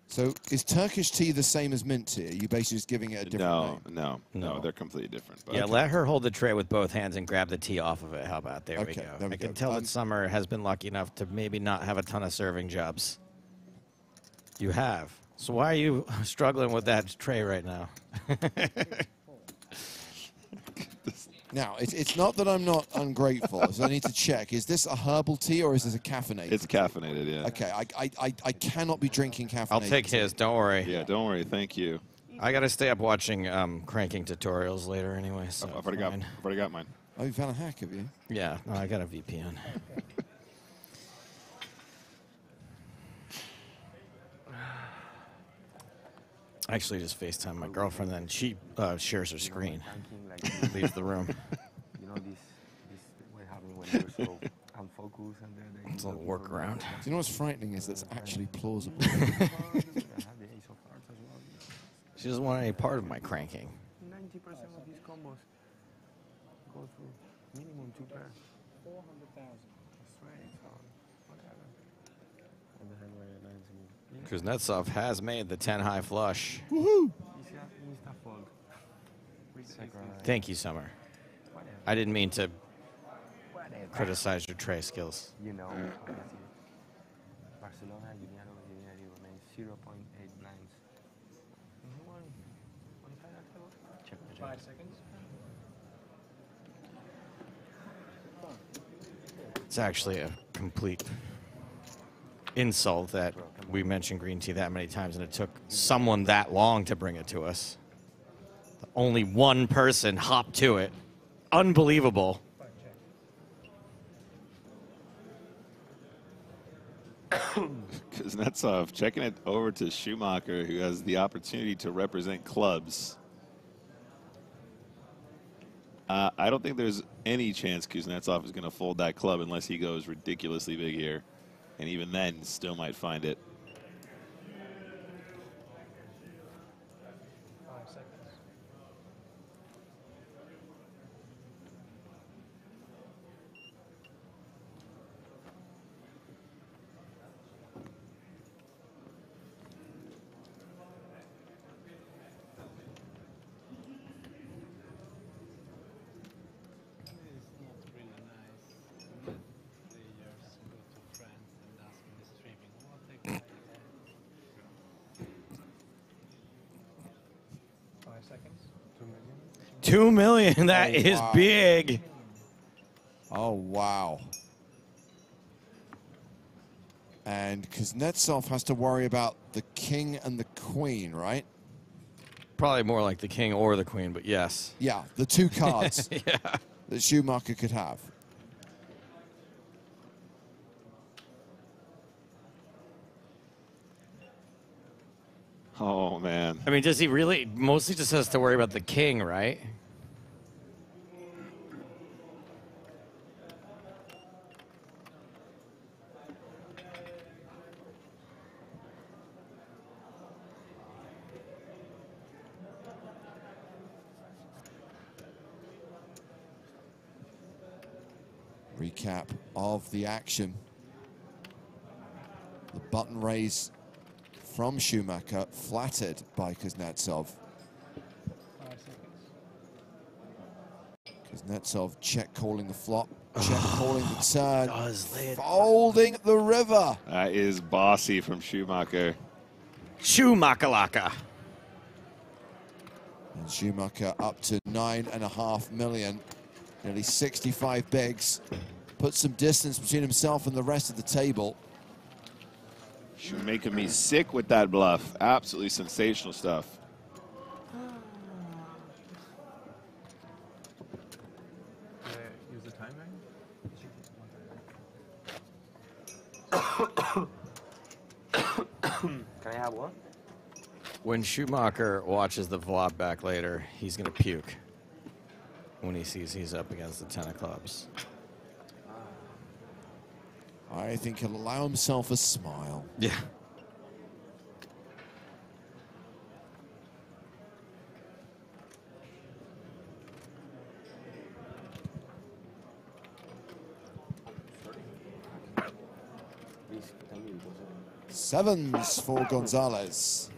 So is Turkish tea the same as mint tea? Are you basically just giving it a different name? No, they're completely different. But Yeah, let her hold the tray with both hands and grab the tea off of it. How about there we Okay, go. there we I can go. tell that Summer has been lucky enough to maybe not have a ton of serving jobs. You have. So why are you struggling with that tray right now? Now, it's not that I'm not ungrateful, so I need to check. Is this a herbal tea or is this a caffeinated? It's caffeinated, yeah. Okay, I cannot be drinking caffeinated. I'll take his, don't worry. Yeah, don't worry, thank you. I got to stay up watching cranking tutorials later anyway. So I've already got mine. Oh, you found a hack, have you? Yeah, no, I got a VPN. I actually just FaceTime my girlfriend, then she shares her screen, leaves the room. You know this what happens when you're so unfocused and then It's a little workaround. Do you know what's frightening is that's actually plausible. She doesn't want any part of my cranking. 90% of these combos go through minimum 2 pairs. 400,000. Straight on. Whatever. And the hand where it lands in. Kuznetsov has made the 10 high flush. Woohoo! Thank you, Summer. I didn't mean to criticize your tray skills. You know, Barcelona, Uniano remains 0.89. Check. 5 seconds. It's actually a complete insult that we mentioned green tea that many times and it took someone that long to bring it to us. Only one person hopped to it. Unbelievable. Kuznetsov checking it over to Schumacher, who has the opportunity to represent clubs. I don't think there's any chance Kuznetsov is going to fold that club unless he goes ridiculously big here. And even then, still might find it. 5 seconds. It's not really nice that players go to friends and ask in the streaming, what they can 5 seconds. 2 million. That Oh, is wow. big. Oh, wow. And Kuznetsov has to worry about the king and the queen, right? Probably more like the king or the queen, but yes. Yeah, the two cards Yeah. that Schumacher could have. Oh, man. I mean, does he really? Mostly just has to worry about the king, right? Recap of the action. The button raise from Schumacher, flattered by Kuznetsov. 5 seconds. Kuznetsov check calling the flop, check calling the turn, Does lay it. folding the river. That is bossy from Schumacher. Schumacher. And Schumacher up to 9.5 million, nearly 65 bigs. Put some distance between himself and the rest of the table. She's making me sick with that bluff. Absolutely sensational stuff. Use the timing. Can I have one? When Schumacher watches the vlog back later, he's going to puke when he sees he's up against the 10 of clubs. I think he'll allow himself a smile. Yeah. Please, tell me. Sevens for Gonzalez.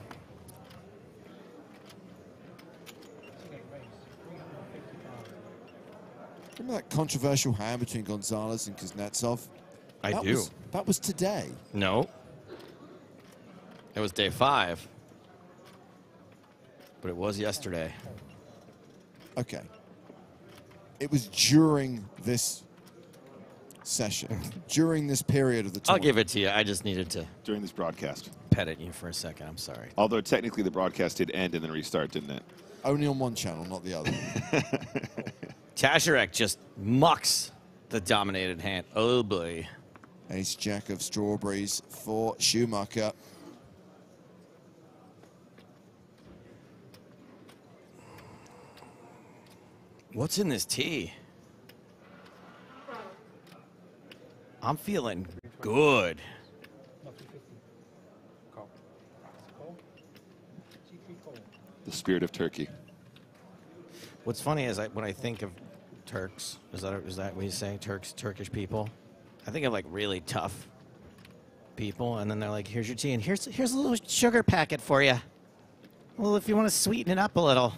Remember that controversial hand between Gonzalez and Kuznetsov? I That do. That was today. No. It was day 5. But it was yesterday. Okay. It was during this session, during this period of the I'll tournament. give it to you. I just needed to During this broadcast. pet at you for a second. I'm sorry. Although technically the broadcast did end and then restart, didn't it? Only on one channel, not the other. Tasharek just mucks the dominated hand. Oh, boy. Ace jack of strawberries for Schumacher. What's in this tea? I'm feeling good. Call. Call. G3 call. The spirit of Turkey. What's funny is when I think of Turks, is that what you say? Turkish people? I think of like really tough people, and then they're like, "Here's your tea, and here's a little sugar packet for you. Well, if you want to sweeten it up a little,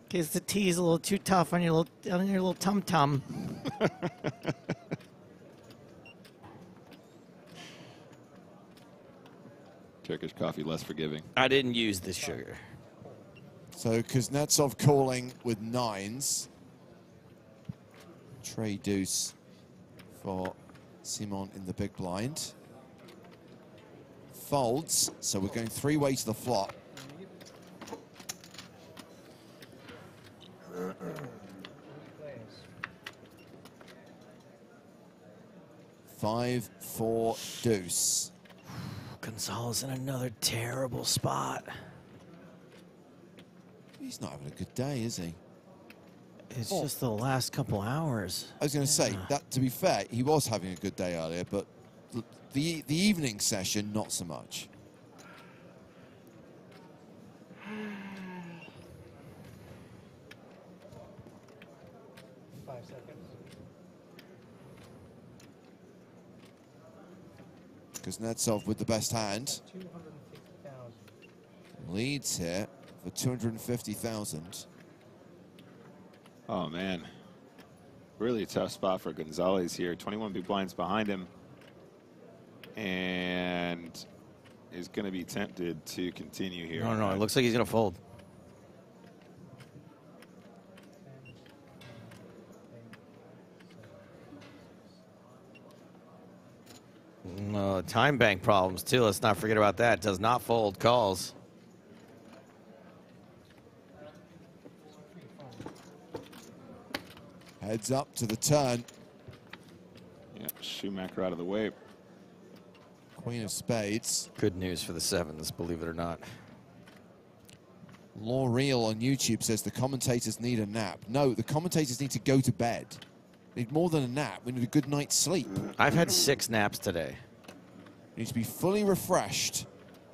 because the tea is a little too tough on your little tum tum." Turkish coffee less forgiving. I didn't use this sugar. So Kuznetsov calling with nines. Trey deuce for Simon in the big blind. Folds, so we're going three-way to the flop. Five, four, deuce. Gonzalez in another terrible spot. He's not having a good day, is he? It's just the last couple hours. I was going to say, that to be fair, he was having a good day earlier, but the evening session, not so much. Kuznetsov with the best hand. 250,000. Leads here for 250,000. Oh, man. Really a tough spot for Gonzalez here. 21 big blinds behind him. And is going to be tempted to continue here. No, it looks like he's going to fold. Time bank problems, too. Let's not forget about that. Does not fold calls. Heads up to the turn. Yeah, Schumacher out of the way. Queen of spades. Good news for the sevens, believe it or not. L'Oreal on YouTube says the commentators need a nap. No, the commentators need to go to bed. We need more than a nap. We need a good night's sleep. I've had 6 naps today. We need to be fully refreshed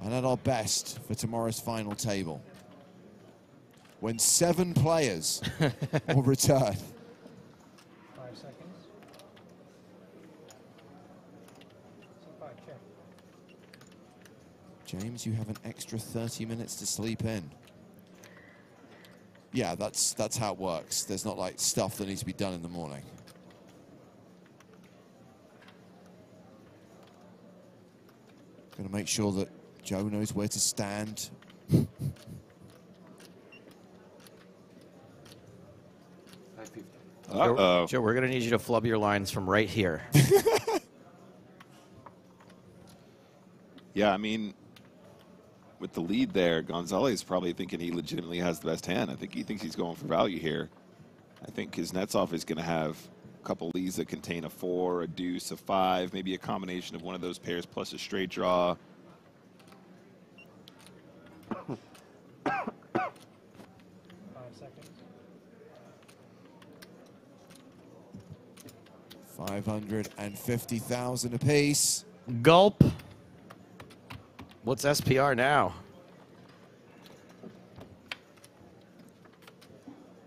and at our best for tomorrow's final table, when 7 players will return. 5 seconds. C5, check. James, you have an extra 30 minutes to sleep in. Yeah, that's how it works. There's not like stuff that needs to be done in the morning. Gonna make sure that Joe knows where to stand. Uh-oh. Joe, we're going to need you to flub your lines from right here. Yeah, I mean, with the lead there, Gonzalez is probably thinking he legitimately has the best hand. I think he thinks he's going for value here. I think Kuznetsov is going to have a couple leads that contain a 4, a deuce, a 5, maybe a combination of one of those pairs plus a straight draw. 5 seconds. 550,000 apiece. Gulp. What's SPR now?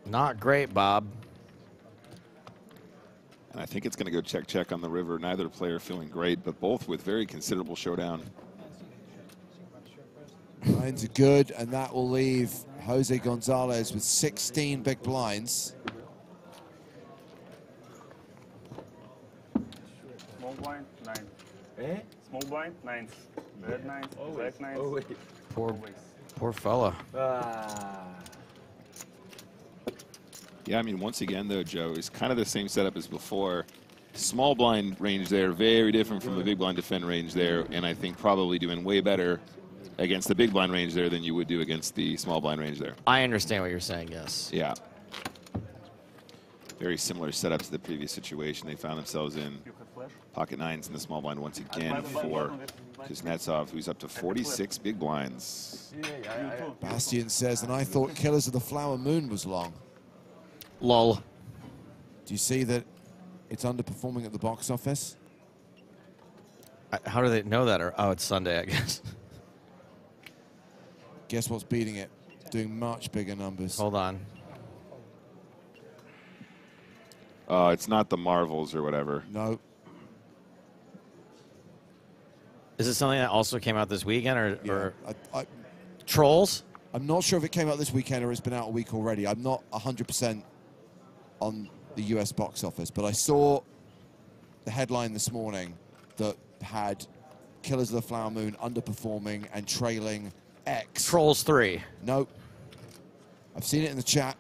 Not great, Bob. And I think it's going to go check on the river. Neither player feeling great, but both with very considerable showdown. Lines are good, and that will leave Jose Gonzalez with 16 big blinds. Small blind, 9. Eh? Small blind, 9s. Red 9s, black 9s. Always. Poor fella. Yeah, I mean, once again, though, Joe, is kind of the same setup as before. Small blind range there, very different from the big blind defend range there, and I think probably doing way better against the big blind range there than you would do against the small blind range there. I understand what you're saying, yes. Yeah. Very similar setup to the previous situation they found themselves in. Pocket 9s in the small blind once again for Kuznetsov, who's up to 46 big blinds. Bastian says, and I thought Killers of the Flower Moon was long. Lol. Do you see that it's underperforming at the box office? How do they know that? Or, oh, it's Sunday, I guess. Guess what's beating it? Doing much bigger numbers. Hold on. It's not the Marvels or whatever. No. Is it something that also came out this weekend, or I Trolls? I'm not sure if it came out this weekend or it's been out a week already. I'm not 100% on the US box office, but I saw the headline this morning that had Killers of the Flower Moon underperforming and trailing X. Trolls 3. No. I've seen it in the chat.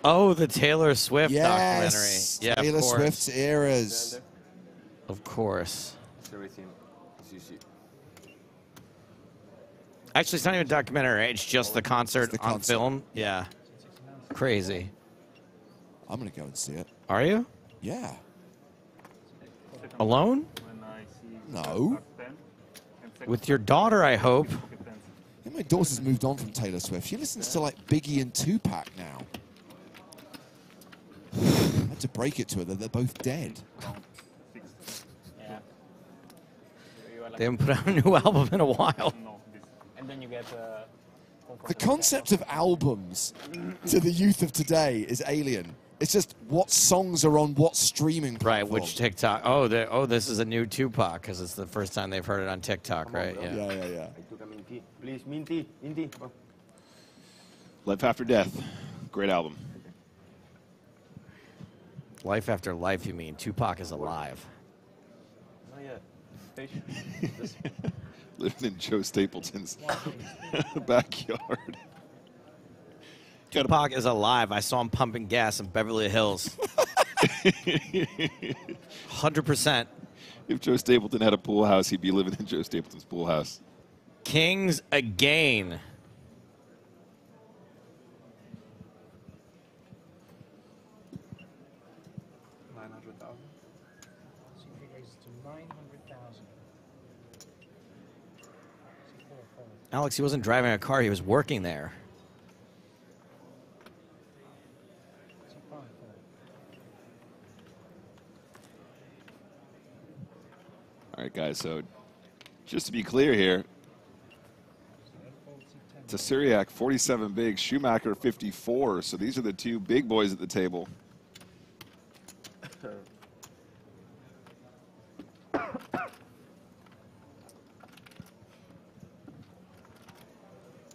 Oh, the Taylor Swift documentary. Yes, Yeah, Taylor of course. Swift's eras. Of course. It's everything. It's easy. Actually, it's not even a documentary, right? It's just the concert the on concert. film. Yeah. Crazy. I'm going to go and see it. Are you? Yeah. Alone? When I see No. pen and second With your daughter, I hope. pocket 10s think my daughter's moved on from Taylor Swift. She listens to like Biggie and Tupac now. I had to break it to her that they're both dead. Yeah. They haven't put out a new album in a while. And then you get The concept of albums to the youth of today is alien. It's just what songs are on what streaming platform. Right, which TikTok? Oh, this is a new Tupac because it's the first time they've heard it on TikTok, right? Yeah. I took a mint tea. Please, mint tea. Mint tea. Oh. Life After Death. Great album. Life After Life, you mean? Tupac is alive. Not yet. Patient. Living in Joe Stapleton's backyard. Tupac is alive. I saw him pumping gas in Beverly Hills. 100%. If Joe Stapleton had a pool house, he'd be living in Joe Stapleton's pool house. Kings again. She figures to 900,000. Alex, he wasn't driving a car. He was working there. All right, guys, so just to be clear here, to Syriac, 47 big, Schumacher, 54. So these are the two big boys at the table.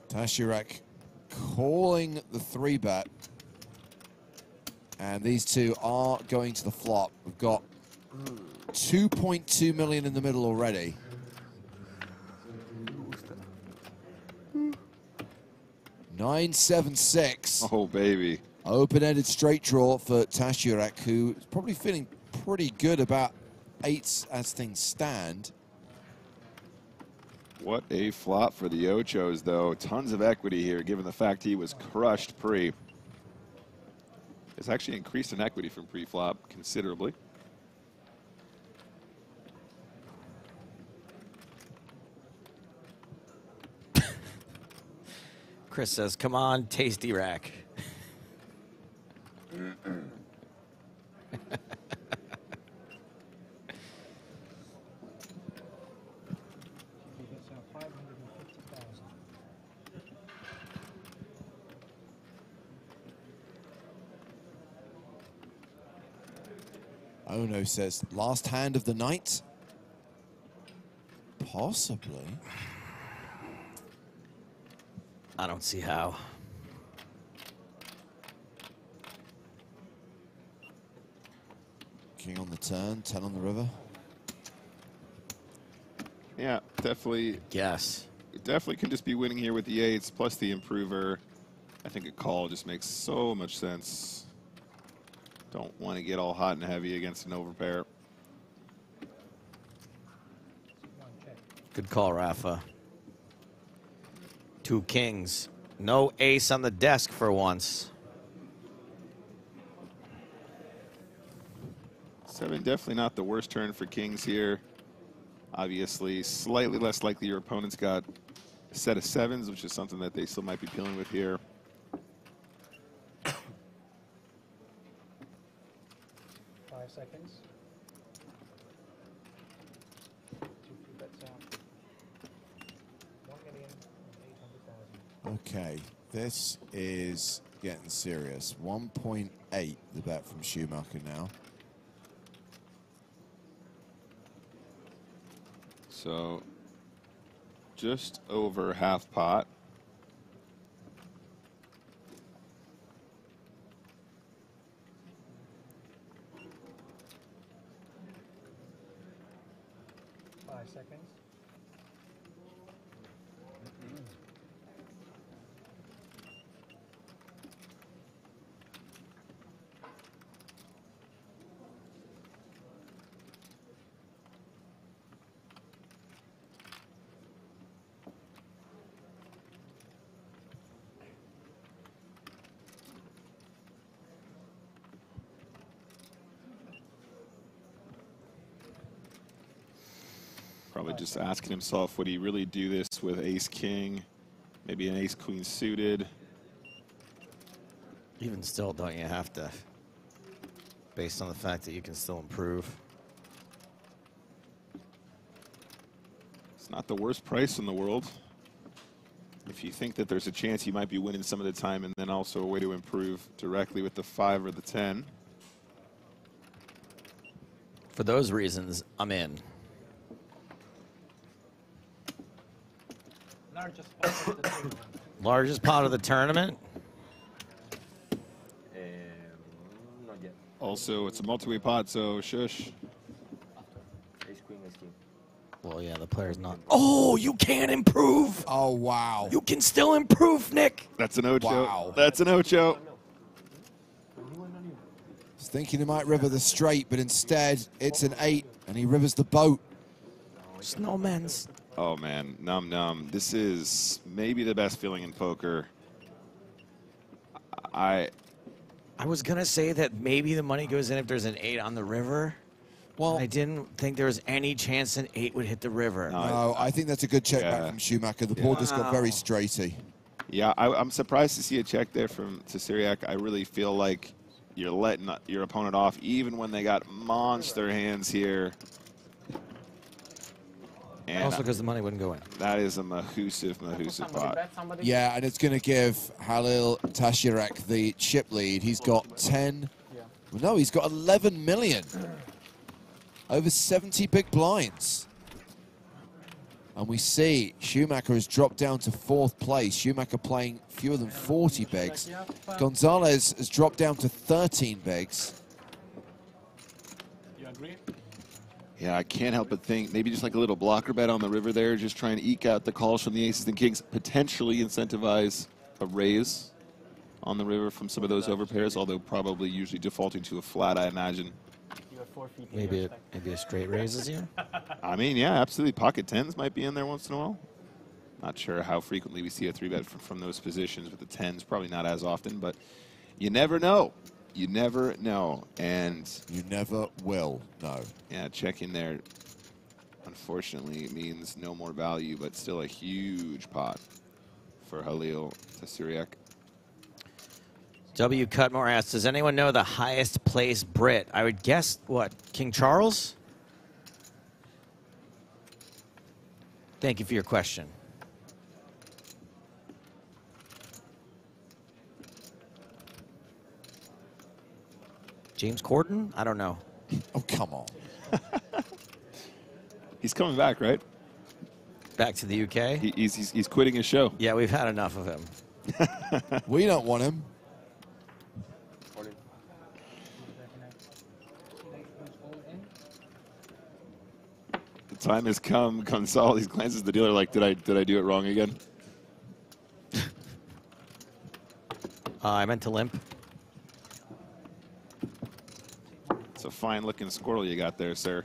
Tashirak calling the 3-bet. And these two are going to the flop. We've got 2.2 million in the middle already. $9.76. Oh, baby. Open-ended straight draw for Tashirak, who is probably feeling pretty good about 8s as things stand. What a flop for the Ochos, though. Tons of equity here, given the fact he was crushed pre. It's actually increased in equity from pre-flop considerably. Chris says, come on, Tasty Rack. Ono says, last hand of the night? Possibly. I don't see how. King on the turn, 10 on the river. Yeah, definitely. Yes. Definitely can just be winning here with the 8s, plus the improver. I think a call just makes so much sense. Don't want to get all hot and heavy against an overpair. Good call, Rafa. 2 kings. No ace on the desk for once. 7 definitely not the worst turn for kings here. Obviously, slightly less likely your opponent's got a set of 7s, which is something that they still might be dealing with here. 5 seconds. 2 free bets out. 1,800,000. Okay, this is getting serious. 1.8 the bet from Schumacher now. So just over half pot. Seconds. Probably just asking himself, would he really do this with ace king? Maybe an ace-queen suited. Even still, don't you have to, based on the fact that you can still improve? It's not the worst price in the world. If you think that there's a chance you might be winning some of the time, and then also a way to improve directly with the 5 or the 10. For those reasons, I'm in. Largest part of the tournament. Largest pot of the tournament? Not yet. Also, it's a multi-way pot, so shush. Ace queen, ace king. Well, yeah, the player's not. Oh, you can't improve. Oh, wow. You can still improve, Nick. That's an ocho. Wow. That's an ocho. He's thinking he might river the straight, but instead it's an 8, and he rivers the boat. Snowmen's. Oh, man. Num num. This is maybe the best feeling in poker. I was going to say that maybe the money goes in if there's an 8 on the river. Well, I didn't think there was any chance an 8 would hit the river. No, I think that's a good check back from Schumacher. The board just got very straighty. Yeah, I'm surprised to see a check there from Syriac. I really feel like you're letting your opponent off, even when they got monster hands here. And Also because the money wouldn't go in. That is a mahoosive pot. Yeah, and it's going to give Halil Tashirek the chip lead. He's got 10. Well, no, he's got 11 million. Over 70 big blinds. And we see Schumacher has dropped down to 4th place. Schumacher playing fewer than 40 bigs. Gonzalez has dropped down to 13 bigs. You agree? Yeah, I can't help but think maybe just like a little blocker bet on the river there, just trying to eke out the calls from the aces and kings, potentially incentivize a raise on the river from some of those overpairs, although probably usually defaulting to a flat, I imagine. Maybe a straight raises here? I mean, yeah, absolutely. Pocket 10s might be in there once in a while. Not sure how frequently we see a 3-bet from those positions with the 10s. Probably not as often, but you never know. You never know. And you never will know. Yeah, checking there, unfortunately, means no more value, but still a huge pot for Halil Tashirek. W. Cutmore asks, does anyone know the highest place Brit? I would guess, what, King Charles? Thank you for your question. James Corden? I don't know. Oh, come on. He's coming back, right? Back to the UK? He's quitting his show. Yeah, we've had enough of him. We don't want him. The time has come. Gonzalez glances at the dealer like, did I do it wrong again? I meant to limp. It's a fine-looking squirrel you got there, sir.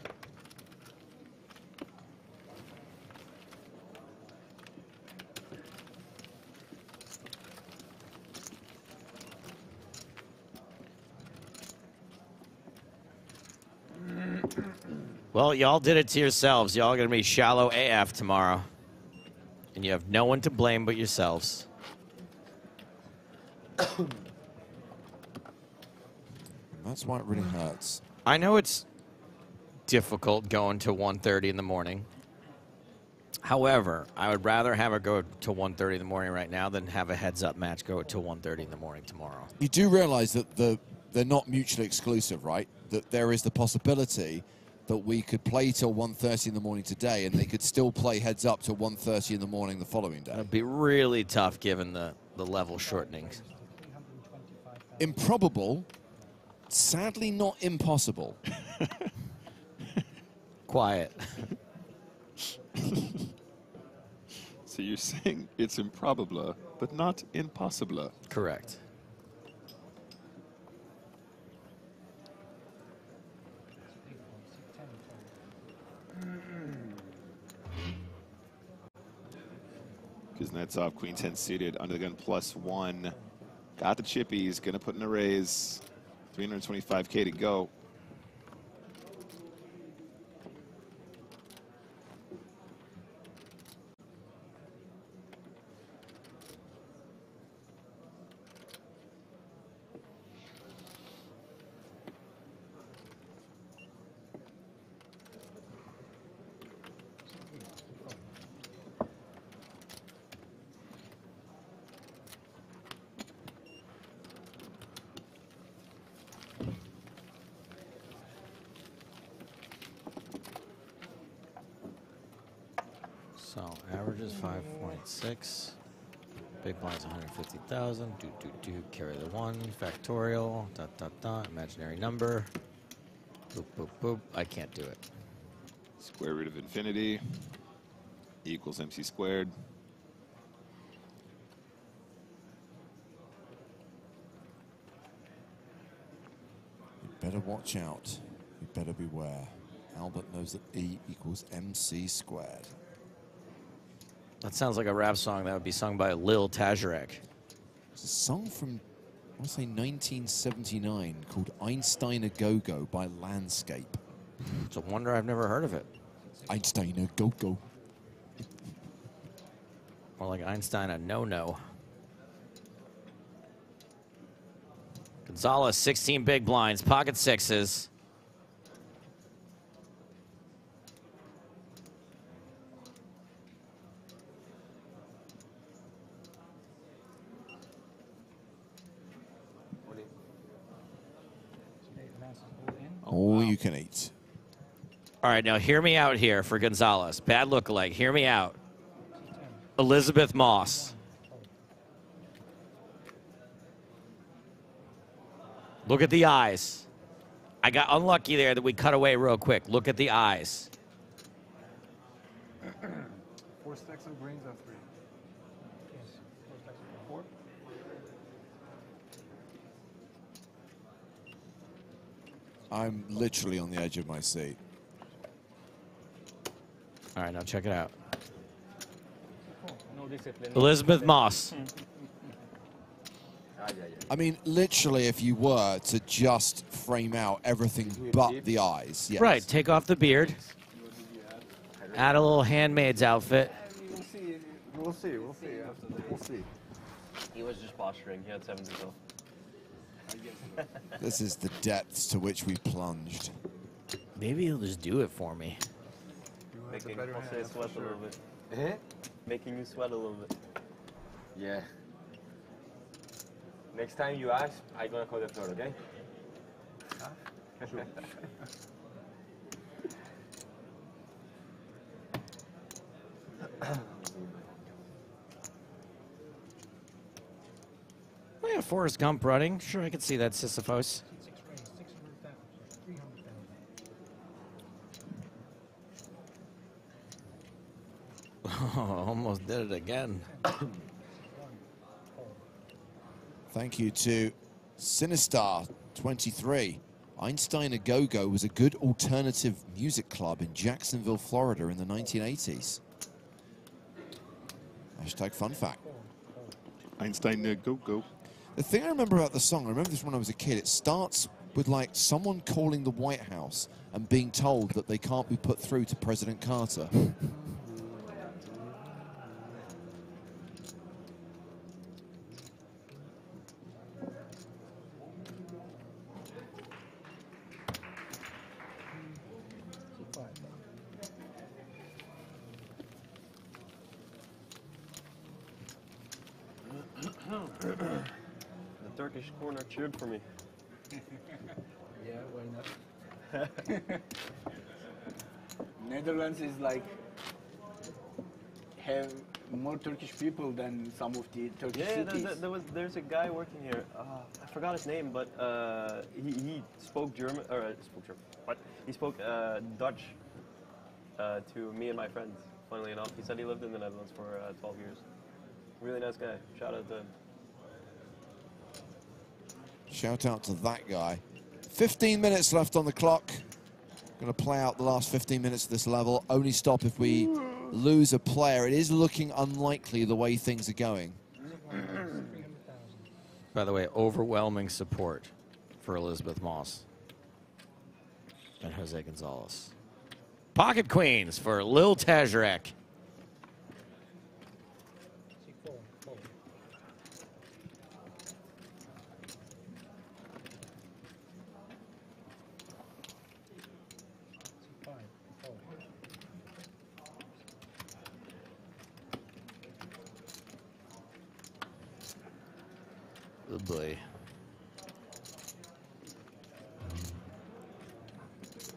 Well, y'all did it to yourselves. Y'all are going to be shallow AF tomorrow. And you have no one to blame but yourselves. That's why it really hurts. I know it's difficult going to 1:30 in the morning. However, I would rather have it go to 1:30 in the morning right now than have a heads-up match go to 1:30 in the morning tomorrow. You do realize that they're not mutually exclusive, right? That there is the possibility that we could play till 1:30 in the morning today and they could still play heads up till 1:30 in the morning the following day. It'd be really tough given the level shortenings. Improbable, sadly not impossible. Quiet. So you're saying it's improbable, but not impossible. Correct. Kuznetsov, queen 10 suited, under the gun +1. Got the chippies, gonna put in a raise. 325K to go. So average is 5.6. Big blind's 150,000. Carry the 1. Factorial. Imaginary number. Boop, boop, boop. I can't do it. Square root of infinity equals MC squared. You better watch out. You better beware. Albert knows that E equals MC squared. That sounds like a rap song that would be sung by Lil Tazarek. It's a song from, I want to say, 1979 called Einstein a Go-Go by Landscape. It's a wonder I've never heard of it. Einstein a Go-Go. More like Einstein a no-no. Gonzalez, 16 big blinds, pocket sixes. All you can eat. All right, now hear me out here for Gonzalez. Bad lookalike. Hear me out. Elizabeth Moss. Look at the eyes. I got unlucky there that we cut away real quick. Look at the eyes. 4 stacks of greens or 3? Yes. 4 stacks of 4. I'm literally on the edge of my seat. All right, now check it out. No discipline. Elizabeth Moss. I mean, literally, if you were to just frame out everything but the eyes. Yes. Right, take off the beard. Add a little handmaid's outfit. We'll see. We'll see. We'll see. We'll see. He was just posturing. He had 7 to go. This is the depths to which we plunged. Maybe he'll just do it for me. Making Jose sweat a little bit. Making you sweat a little bit. Yeah. Next time you ask, I'm gonna call the floor, okay? Sure. Oh yeah, Forrest Gump running. Sure, I can see that, Sisyphos. 6 range, 600,000, 300,000. Oh, almost did it again. Thank you to Sinistar 23. Einstein a Go-Go was a good alternative music club in Jacksonville, Florida in the 1980s. Hashtag fun fact. Einstein go. The thing I remember about the song, I remember this when I was a kid, it starts with like someone calling the White House and being told that they can't be put through to President Carter. The Turkish corner cheered for me. Yeah, why not? Netherlands is like have more Turkish people than some of the Turkish cities. There's a guy working here. I forgot his name, but he spoke German, What? He spoke Dutch to me and my friends. Funnily enough, he said he lived in the Netherlands for 12 years. Really nice guy. Shout out to him. Shout out to that guy. 15 minutes left on the clock. Going to play out the last 15 minutes of this level. Only stop if we lose a player. It is looking unlikely the way things are going. By the way, overwhelming support for Elizabeth Moss and Jose Gonzalez. Pocket Queens for Lil Tazarek. Oh boy.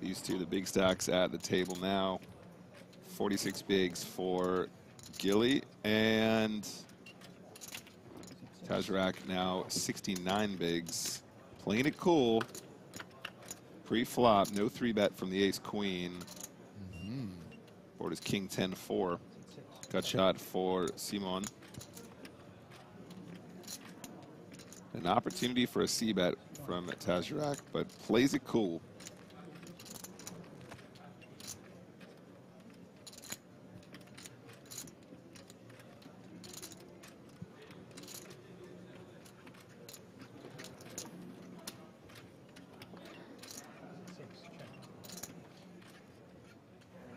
These two, the big stacks at the table now. 46 bigs for Gilly, and Tazarak now 69 bigs. Playing it cool. Pre-flop, no 3-bet from the ace-queen. Board is king 10-4. Gut shot for Simon. An opportunity for a c-bet from Tazarak, but plays it cool.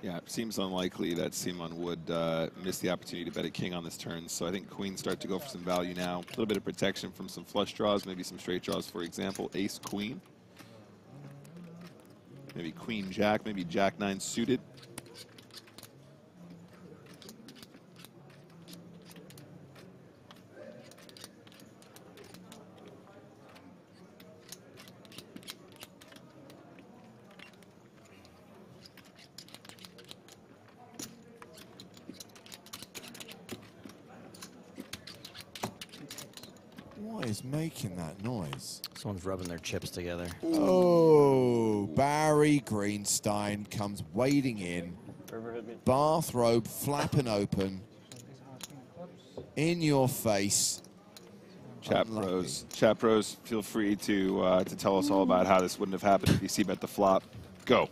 Yeah, it seems unlikely that Simon would miss the opportunity to bet a king on this turn. So I think queens start to go for some value now. A little bit of protection from some flush draws, maybe some straight draws, for example, ace, queen. Maybe queen, jack, maybe jack 9 suited. What is making that noise? Someone's rubbing their chips together. Oh, Barry Greenstein comes wading in. Bathrobe flapping open. In your face. Chat pros, feel free to tell us all about how this wouldn't have happened if you c-bet the flop. Go.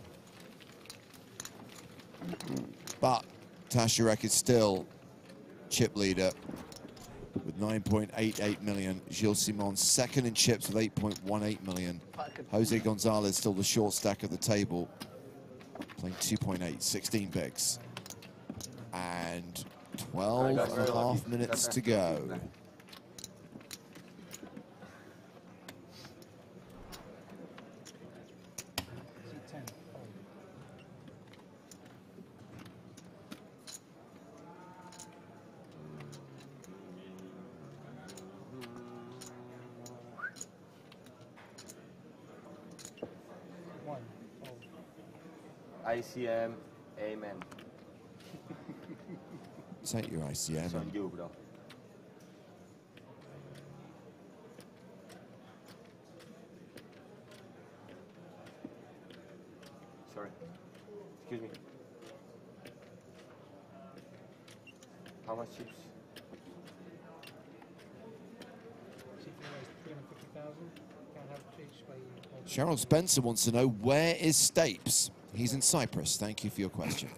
But Tazarak is still chip leader with 9.88 million. Gilles Simon second in chips with 8.18 million. Jose Gonzalez still the short stack of the table, playing 2.8, 16 bigs. And 12 and a half minutes to go. ICM, amen. Take your ICM. It's on you, bro. Sorry. Excuse me. How much chips? Cheryl Spencer wants to know, where is Stapes? He's in Cyprus. Thank you for your question.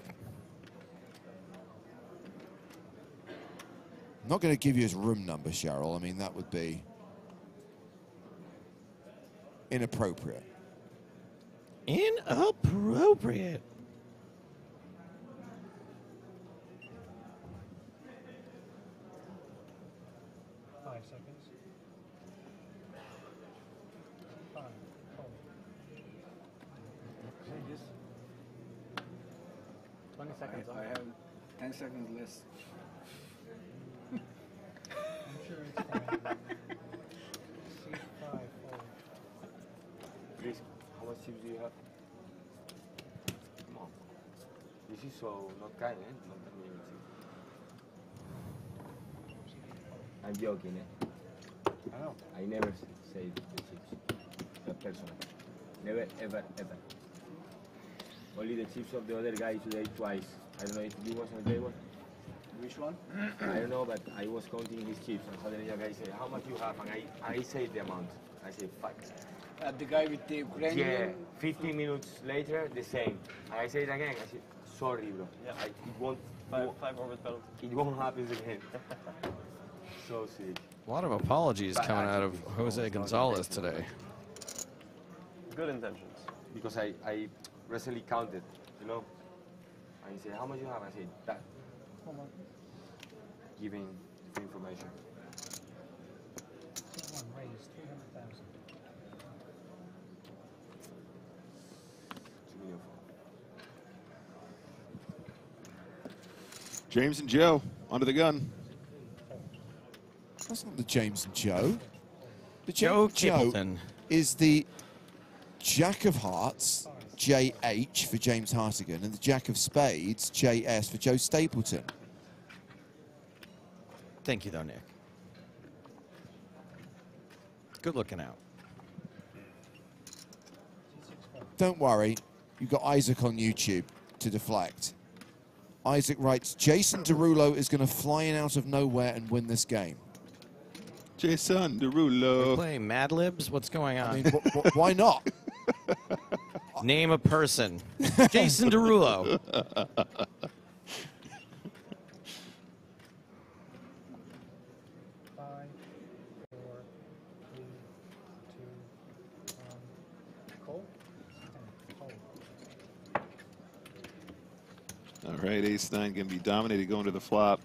I'm not going to give you his room number, Cheryl. I mean, that would be inappropriate. Inappropriate. I have 10 seconds less. I'm sure it's fine. C5, Please, how much chips do you have? Come on. This is so not kind, eh? Not I'm joking, eh? I know. I never say the chips. The person. Never, ever, ever. Only the chips of the other guy today twice. I don't know if you was on the table. Which one? I don't know, but I was counting his chips, and suddenly the guy said, "How much you have?" And I said the amount. I said, "Fuck." The guy with the Ukrainian. Yeah. 15 minutes later, the same. And I said it again. I said, "Sorry, bro. Yeah. It won't. Five orbit penalty. It won't happen again." So sick. A lot of apologies coming out of Jose Gonzalez today. Good intentions. Because I recently counted, you know. And he said, "How much you have?" I said, "That." Giving information. C1 raised 300,000. James and Joe, under the gun. That's not the James and Joe. The Joe Joe Capleton is the Jack of Hearts, JH for James Hartigan, and the Jack of Spades, JS for Joe Stapleton. Thank you, though, Nick. Good looking out. Don't worry, you've got Isaac on YouTube to deflect. Isaac writes, Jason Derulo is going to fly in out of nowhere and win this game. Jason Derulo. We're playing Mad Libs? What's going on? I mean, why not? Name a person. Jason Derulo. 5, 4, 3, 2, 1. Call. All right, ace-9 going to be dominated going to the flop.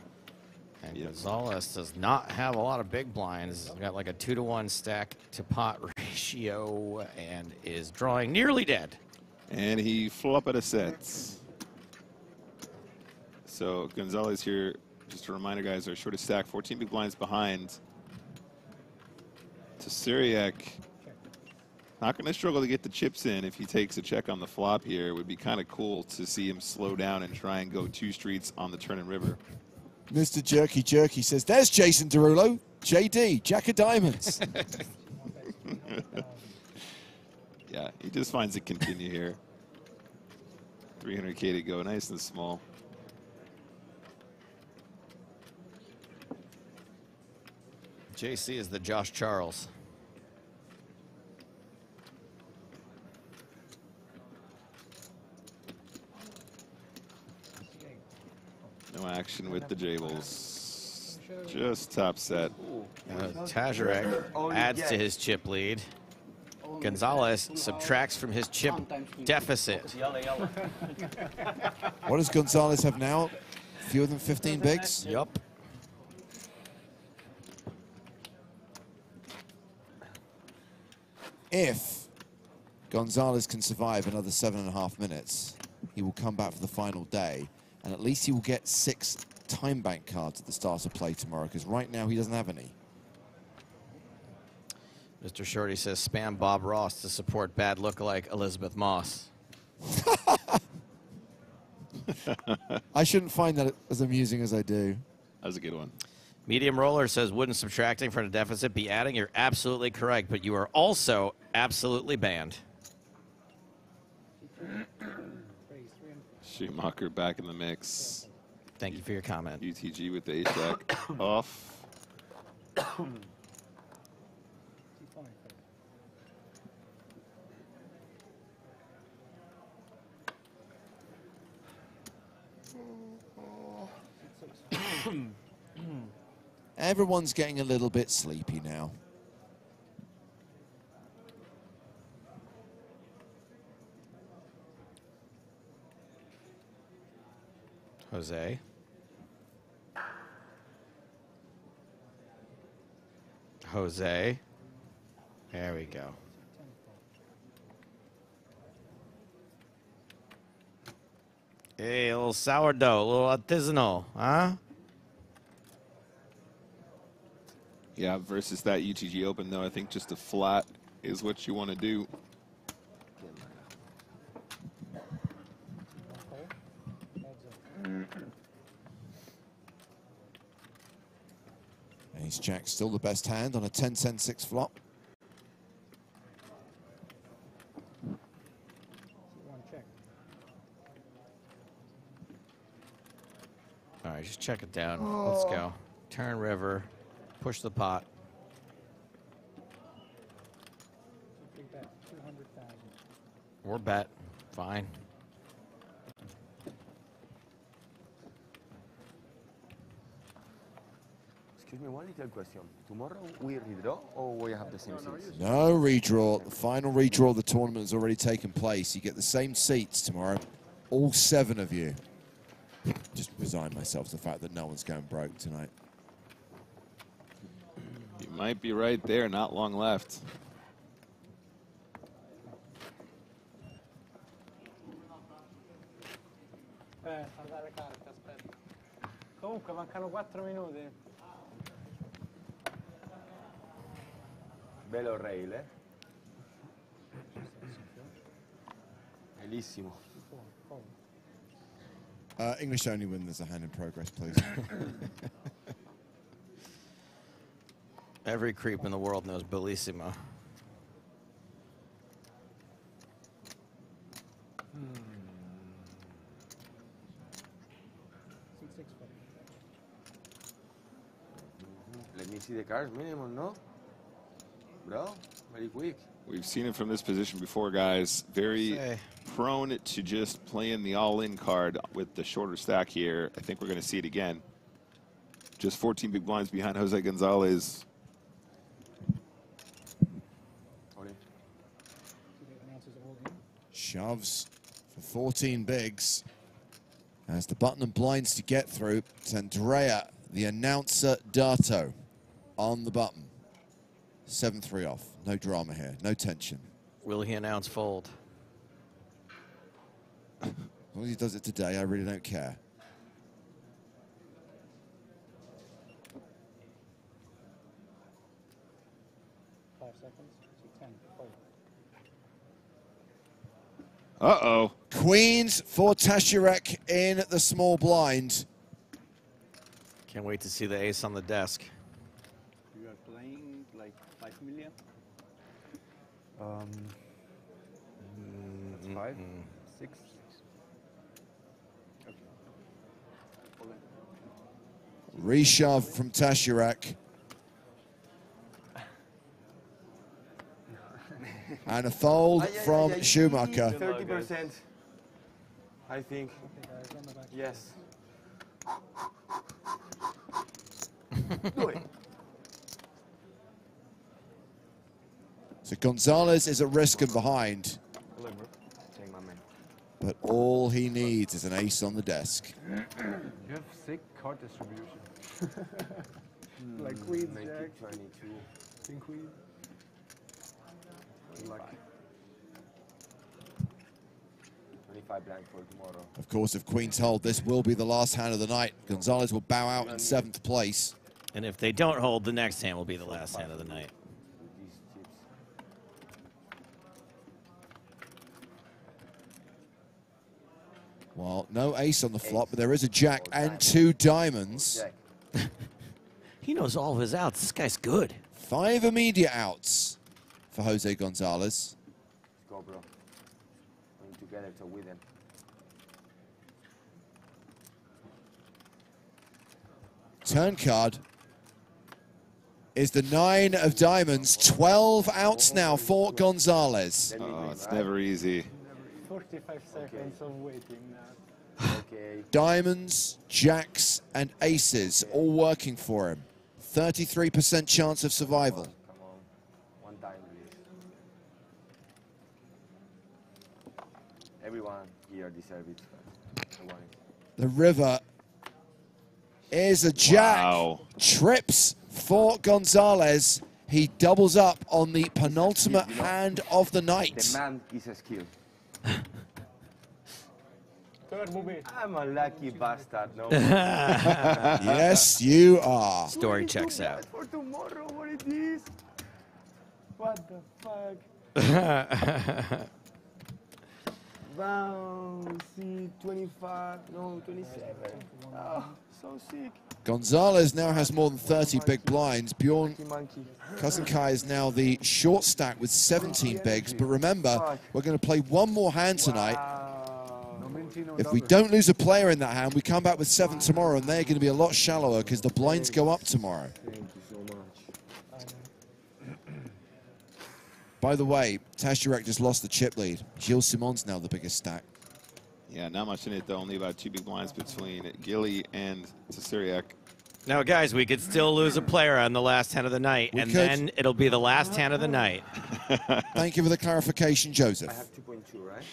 And Gonzalez does not have a lot of big blinds. He's got like a 2-to-1 stack to pot ratio and is drawing nearly dead. And he flop out of sets. So Gonzalez here, just a reminder, guys, our shortest stack, 14 big blinds behind. To Syriac, not going to struggle to get the chips in if he takes a check on the flop here. It would be kind of cool to see him slow down and try and go 2 streets on the turn and river. Mr. Jerky Jerky says, there's Jason Derulo, JD, Jack of Diamonds. Yeah, he just finds it continue here. 300K to go, nice and small. JC is the Josh Charles. No action with the Jables. Just top set. Tajirek adds to his chip lead. Gonzalez subtracts from his chip deficit. What does Gonzalez have now? Fewer than 15 bigs? Yup. If Gonzalez can survive another 7.5 minutes, he will come back for the final day, and at least he will get 6 time bank cards at the start of play tomorrow, because right now he doesn't have any. Mr. Shorty says spam Bob Ross to support bad lookalike Elizabeth Moss. I shouldn't find that as amusing as I do. That was a good one. Medium Roller says, wouldn't subtracting from a deficit be adding? You're absolutely correct, but you are also absolutely banned. Schumacher back in the mix. Thank you for your comment. UTG with the ace-jack off. Everyone's getting a little bit sleepy now. Jose. Jose. There we go. Hey, a little sourdough, a little artisanal, huh? Yeah, versus that UTG Open, though, I think just a flat is what you want to do. Ace-jack still the best hand on a 10-10-6 flop. All right, just check it down. Let's go. Turn river. Push the pot. Big bet, 200,000. Or bet. Fine. Excuse me, one little question. Tomorrow we redraw or we have the same seats? No redraw. The final redraw of the tournament has already taken place. You get the same seats tomorrow. All 7 of you. Just resign myself to the fact that no one's going broke tonight. You might be right there, not long left. Guarda le carte, aspetta. Comunque mancano 4 minuti. Bello rail, eh? Bellissimo. English only when there's a hand in progress, please. Every creep in the world knows Bellissimo. Let me see the cards minimum, no? Bro, very quick. We've seen it from this position before, guys. Very prone to just playing the all-in card with the shorter stack here. I think we're going to see it again. Just 14 big blinds behind Jose Gonzalez. Shoves for 14 bigs. As the button and blinds to get through, it's Andrea, the announcer Dato, on the button. 7-3 off. No drama here. No tension. Will he announce fold? As long as he does it today, I really don't care. Uh-oh. Queens for Tashirek in the small blind. Can't wait to see the ace on the desk. You are playing like 5 million? That's 5, 6. Reshove from Tashirek. And a fold from Schumacher. 30%, I think. Yes. Do it. So Gonzalez is at risk and behind. Take my man. But all he needs is an ace on the desk. You have sick card distribution. Like queens, Make jack, it 22. king, queen. Lucky. 25 blind for tomorrow. Of course, if queens hold, this will be the last hand of the night. Gonzalez will bow out in 7th place. And if they don't hold, the next hand will be the last hand of the night. These chips. Well, no ace on the flop, but there is a jack and 2 diamonds. Jack. He knows all of his outs. This guy's good. 5 immediate outs for Jose Gonzalez. Let's go, bro. Going together to win them. Turn card is the 9 of diamonds. 12 outs now for Gonzalez. Oh, it's never easy. 45 seconds of waiting now. Okay. Diamonds, jacks, and aces all working for him. 33% chance of survival. Come on. One time, please. Everyone here deserves it. I want it. The river is a jack. Wow. Trips for Gonzalez. He doubles up on the penultimate hand of the night. The man is a skill. I'm a lucky bastard, no? Yes, you are. Story checks out. For tomorrow, what it is? What the fuck? Bouncy 25, no, 27. Oh, so sick. Gonzalez now has more than 30 big blinds. Bjorn Monkey. Cousin Kai is now the short stack with 17 bigs. But remember, we're going to play one more hand tonight. If we don't lose a player in that hand, we come back with 7 tomorrow, and they're going to be a lot shallower because the blinds go up tomorrow. Thank you so much. By the way, Tashirek just lost the chip lead. Gilles Simon's now the biggest stack. Yeah, not much in it, though. Only about 2 big blinds between Gilly and Tasiriak. Now, guys, we could still lose a player on the last hand of the night, and then it'll be the last hand of the night. Thank you for the clarification, Joseph. I have 2.2, right?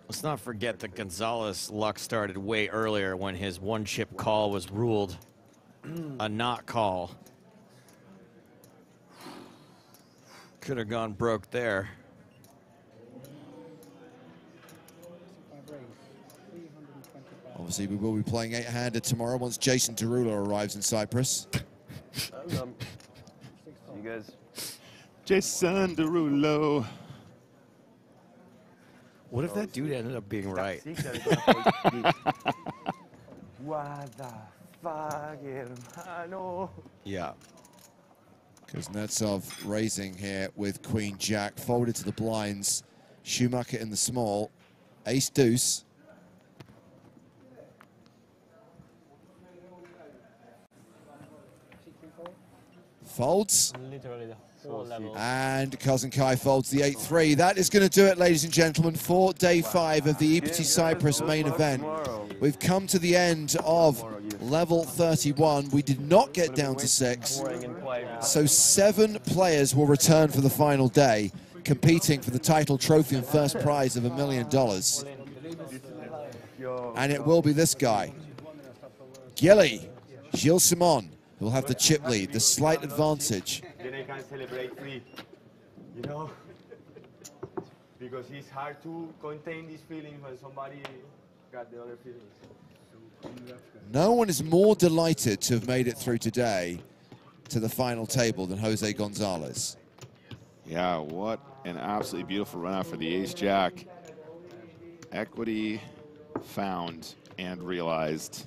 Let's not forget that Gonzalez' luck started way earlier when his one-chip call was ruled a not call. Could have gone broke there. Obviously, we will be playing 8-handed tomorrow once Jason Derulo arrives in Cyprus. you guys. Jason Derulo. What if that dude ended up being right? What the fuck, hermano? Yeah. Kuznetsov raising here with Queen Jack, folded to the blinds. Schumacher in the small. Ace deuce. Folds. Literally the whole level. And Cousin Kai folds the 8-3. That is going to do it, ladies and gentlemen, for day 5 of the EPT Cyprus main event. We've come to the end of level 31. We did not get down to 6. So 7 players will return for the final day, competing for the title trophy and first prize of $1 million. And it will be this guy, Gilly, Gilles Simon, who will have the chip lead, the slight advantage. Then I can celebrate free, you know? Because it's hard to contain these feelings when somebody got the other feelings. No one is more delighted to have made it through today to the final table than Jose Gonzalez. Yeah, what an absolutely beautiful run out for the ace-jack. Equity found and realized.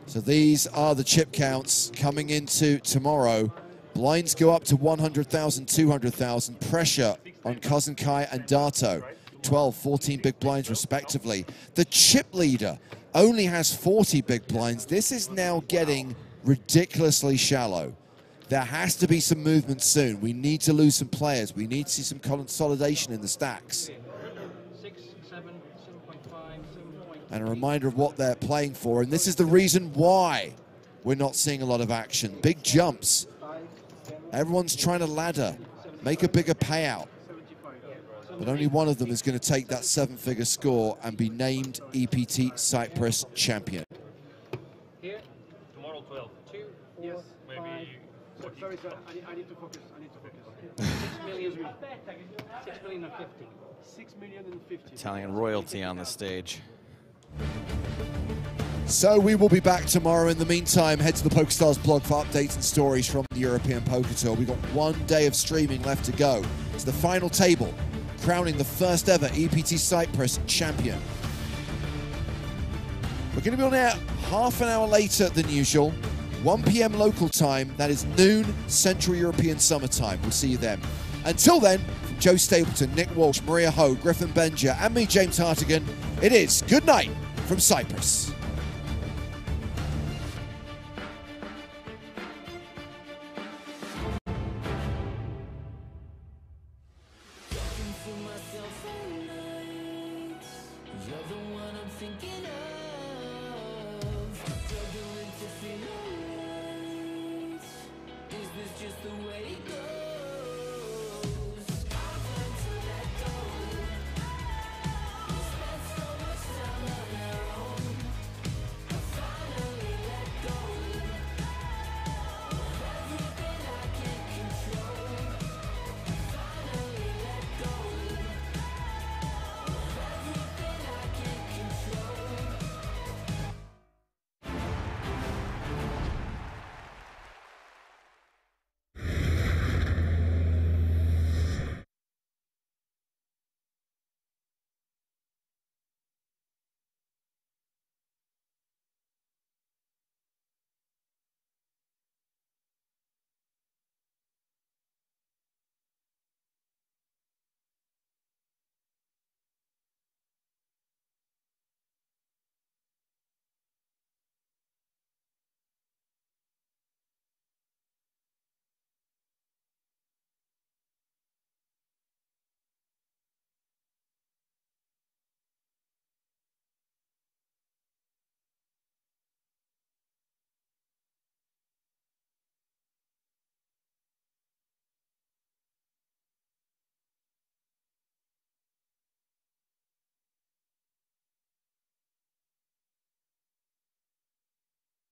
So these are the chip counts coming into tomorrow. Blinds go up to 100,000, 200,000. Pressure on Cousin Kai and Dato. 12, 14 big blinds respectively. The chip leader only has 40 big blinds. This is now getting ridiculously shallow. There has to be some movement soon. We need to lose some players. We need to see some consolidation in the stacks. 6, 7, 7.5, 7.8. And a reminder of what they're playing for. And this is the reason why we're not seeing a lot of action. Big jumps. Everyone's trying to ladder, make a bigger payout. But only one of them is going to take that 7-figure score and be named EPT Cyprus champion. Here, tomorrow 12. 2, yes, maybe. Sorry, sir, I need to focus. 6 million. 6 million and 50. 6 million and 50. Italian royalty on the stage. So we will be back tomorrow. In the meantime, head to the PokerStars blog for updates and stories from the European Poker Tour. We've got 1 day of streaming left to go. It's the final table, crowning the first ever EPT Cyprus champion. We're going to be on air half an hour later than usual. 1 p.m. local time, that is noon Central European Summer Time. We'll see you then. Until then, from Joe Stapleton, Nick Walsh, Maria Ho, Griffin Benja, and me, James Hartigan, it is good night from Cyprus. Just the way it goes.